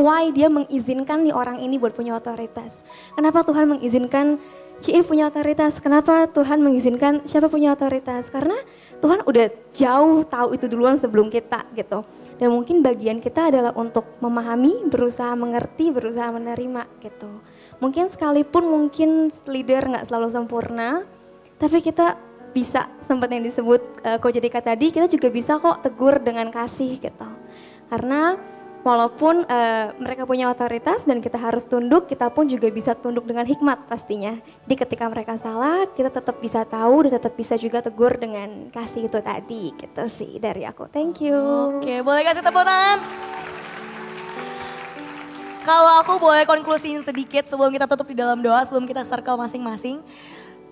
why dia mengizinkan nih orang ini buat punya otoritas. Kenapa Tuhan mengizinkan CE punya otoritas. Kenapa Tuhan mengizinkan siapa punya otoritas? Karena Tuhan udah jauh tahu itu duluan sebelum kita gitu. Dan mungkin bagian kita adalah untuk memahami, berusaha mengerti, berusaha menerima gitu. Mungkin sekalipun mungkin leader nggak selalu sempurna, tapi kita bisa sempat yang disebut Coach Dika tadi, kita juga bisa kok tegur dengan kasih gitu. Karena walaupun mereka punya otoritas dan kita harus tunduk, kita pun juga bisa tunduk dengan hikmat pastinya. Jadi ketika mereka salah, kita tetap bisa tahu dan tetap bisa juga tegur dengan kasih itu tadi. Gitu sih dari aku. Thank you. Oke, boleh kasih tepuk tangan? Kalau aku boleh konklusiin sedikit sebelum kita tutup di dalam doa, sebelum kita circle masing-masing.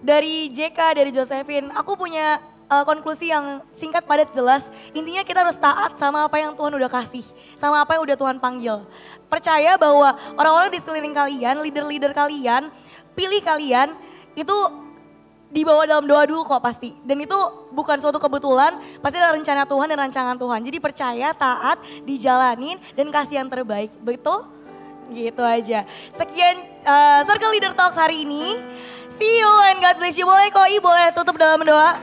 Dari JK, dari Josephine, aku punya konklusi yang singkat, padat, jelas. Intinya kita harus taat sama apa yang Tuhan udah kasih, sama apa yang udah Tuhan panggil. Percaya bahwa orang-orang di sekeliling kalian, leader-leader kalian, pilih kalian, itu dibawa dalam doa dulu kok pasti. Dan itu bukan suatu kebetulan, pasti ada rencana Tuhan dan rancangan Tuhan. Jadi percaya, taat, dijalanin, dan kasih yang terbaik. Betul? Gitu aja. Sekian Circle Leader Talks hari ini. See you and God bless you. Boleh Koi, boleh tutup dalam doa.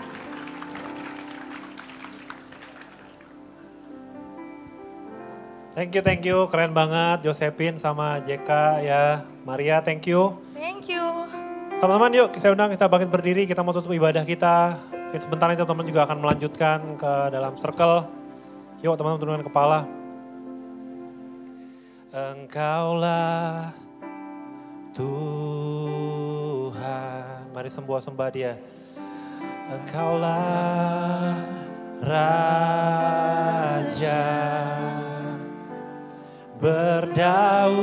Thank you, keren banget Josephine sama JK ya. Maria, thank you. Thank you. Teman-teman yuk saya undang kita bangkit berdiri, kita mau tutup ibadah kita. Mungkin sebentar nanti teman-teman juga akan melanjutkan ke dalam circle. Yuk teman-teman tundukkan kepala. Engkaulah Tuhan, mari sembah Dia. Engkaulah Raja, berdaulat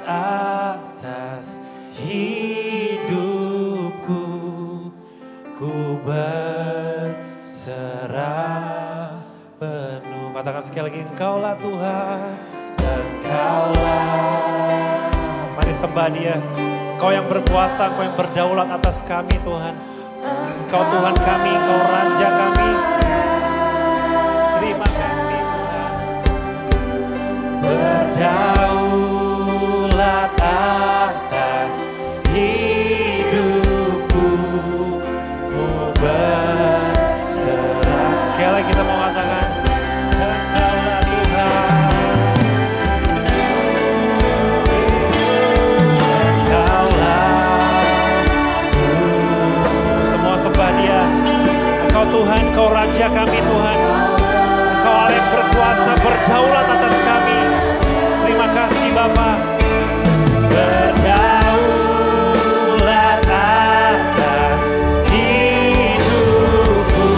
atas hidupku, ku berserah penuh. Katakan sekali lagi, Engkaulah Tuhan, Engkaulah. Mari sembah Dia. Engkau yang berkuasa, Engkau yang berdaulat atas kami Tuhan. Engkau Tuhan kami, Engkau Raja kami. Terima kasih Tuhan. Berdaulat atas hidupku, ku berserah. Sekali lagi kita mau katakan, Engkaulah Tuhan. Dia. Engkau Tuhan, Engkau Raja kami Tuhan. Engkau Allah yang berkuasa, berdaulat atas kami. Terima kasih Bapa. Berdaulat atas hidupku,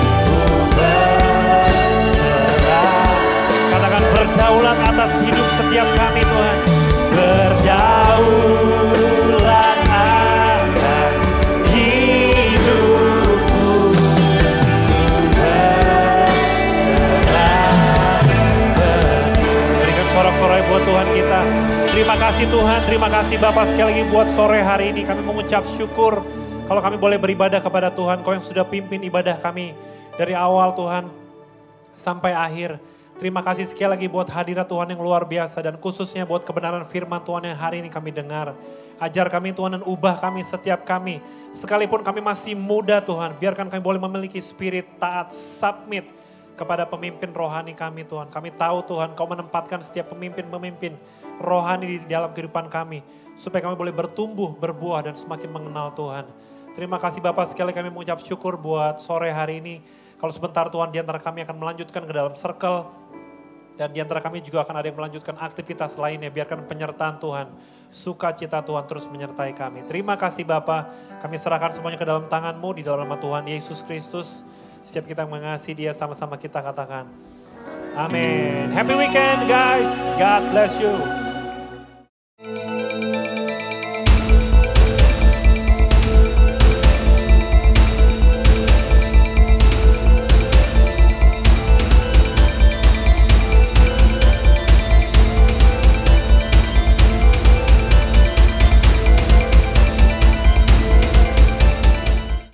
ku berserah. Katakan berdaulat atas hidup setiap kami Tuhan. Berdaulat atas sorak-sorai buat Tuhan kita. Terima kasih Tuhan, terima kasih Bapak sekali lagi buat sore hari ini. Kami mengucap syukur kalau kami boleh beribadah kepada Tuhan. Kau yang sudah pimpin ibadah kami dari awal Tuhan sampai akhir. Terima kasih sekali lagi buat hadirat Tuhan yang luar biasa dan khususnya buat kebenaran firman Tuhan yang hari ini kami dengar. Ajar kami Tuhan dan ubah kami setiap kami. Sekalipun kami masih muda Tuhan, biarkan kami boleh memiliki spirit taat, submit kepada pemimpin rohani kami Tuhan. Kami tahu Tuhan Kau menempatkan setiap pemimpin-pemimpin rohani di dalam kehidupan kami. Supaya kami boleh bertumbuh, berbuah dan semakin mengenal Tuhan. Terima kasih Bapak, sekali kami mengucap syukur buat sore hari ini. Kalau sebentar Tuhan di antara kami akan melanjutkan ke dalam circle. Dan di antara kami juga akan ada yang melanjutkan aktivitas lainnya. Biarkan penyertaan Tuhan, sukacita Tuhan terus menyertai kami. Terima kasih Bapak, kami serahkan semuanya ke dalam tangan-Mu di dalam nama Tuhan Yesus Kristus. Setiap kita mengasihi Dia, sama-sama kita katakan amin. Happy weekend guys, God bless you.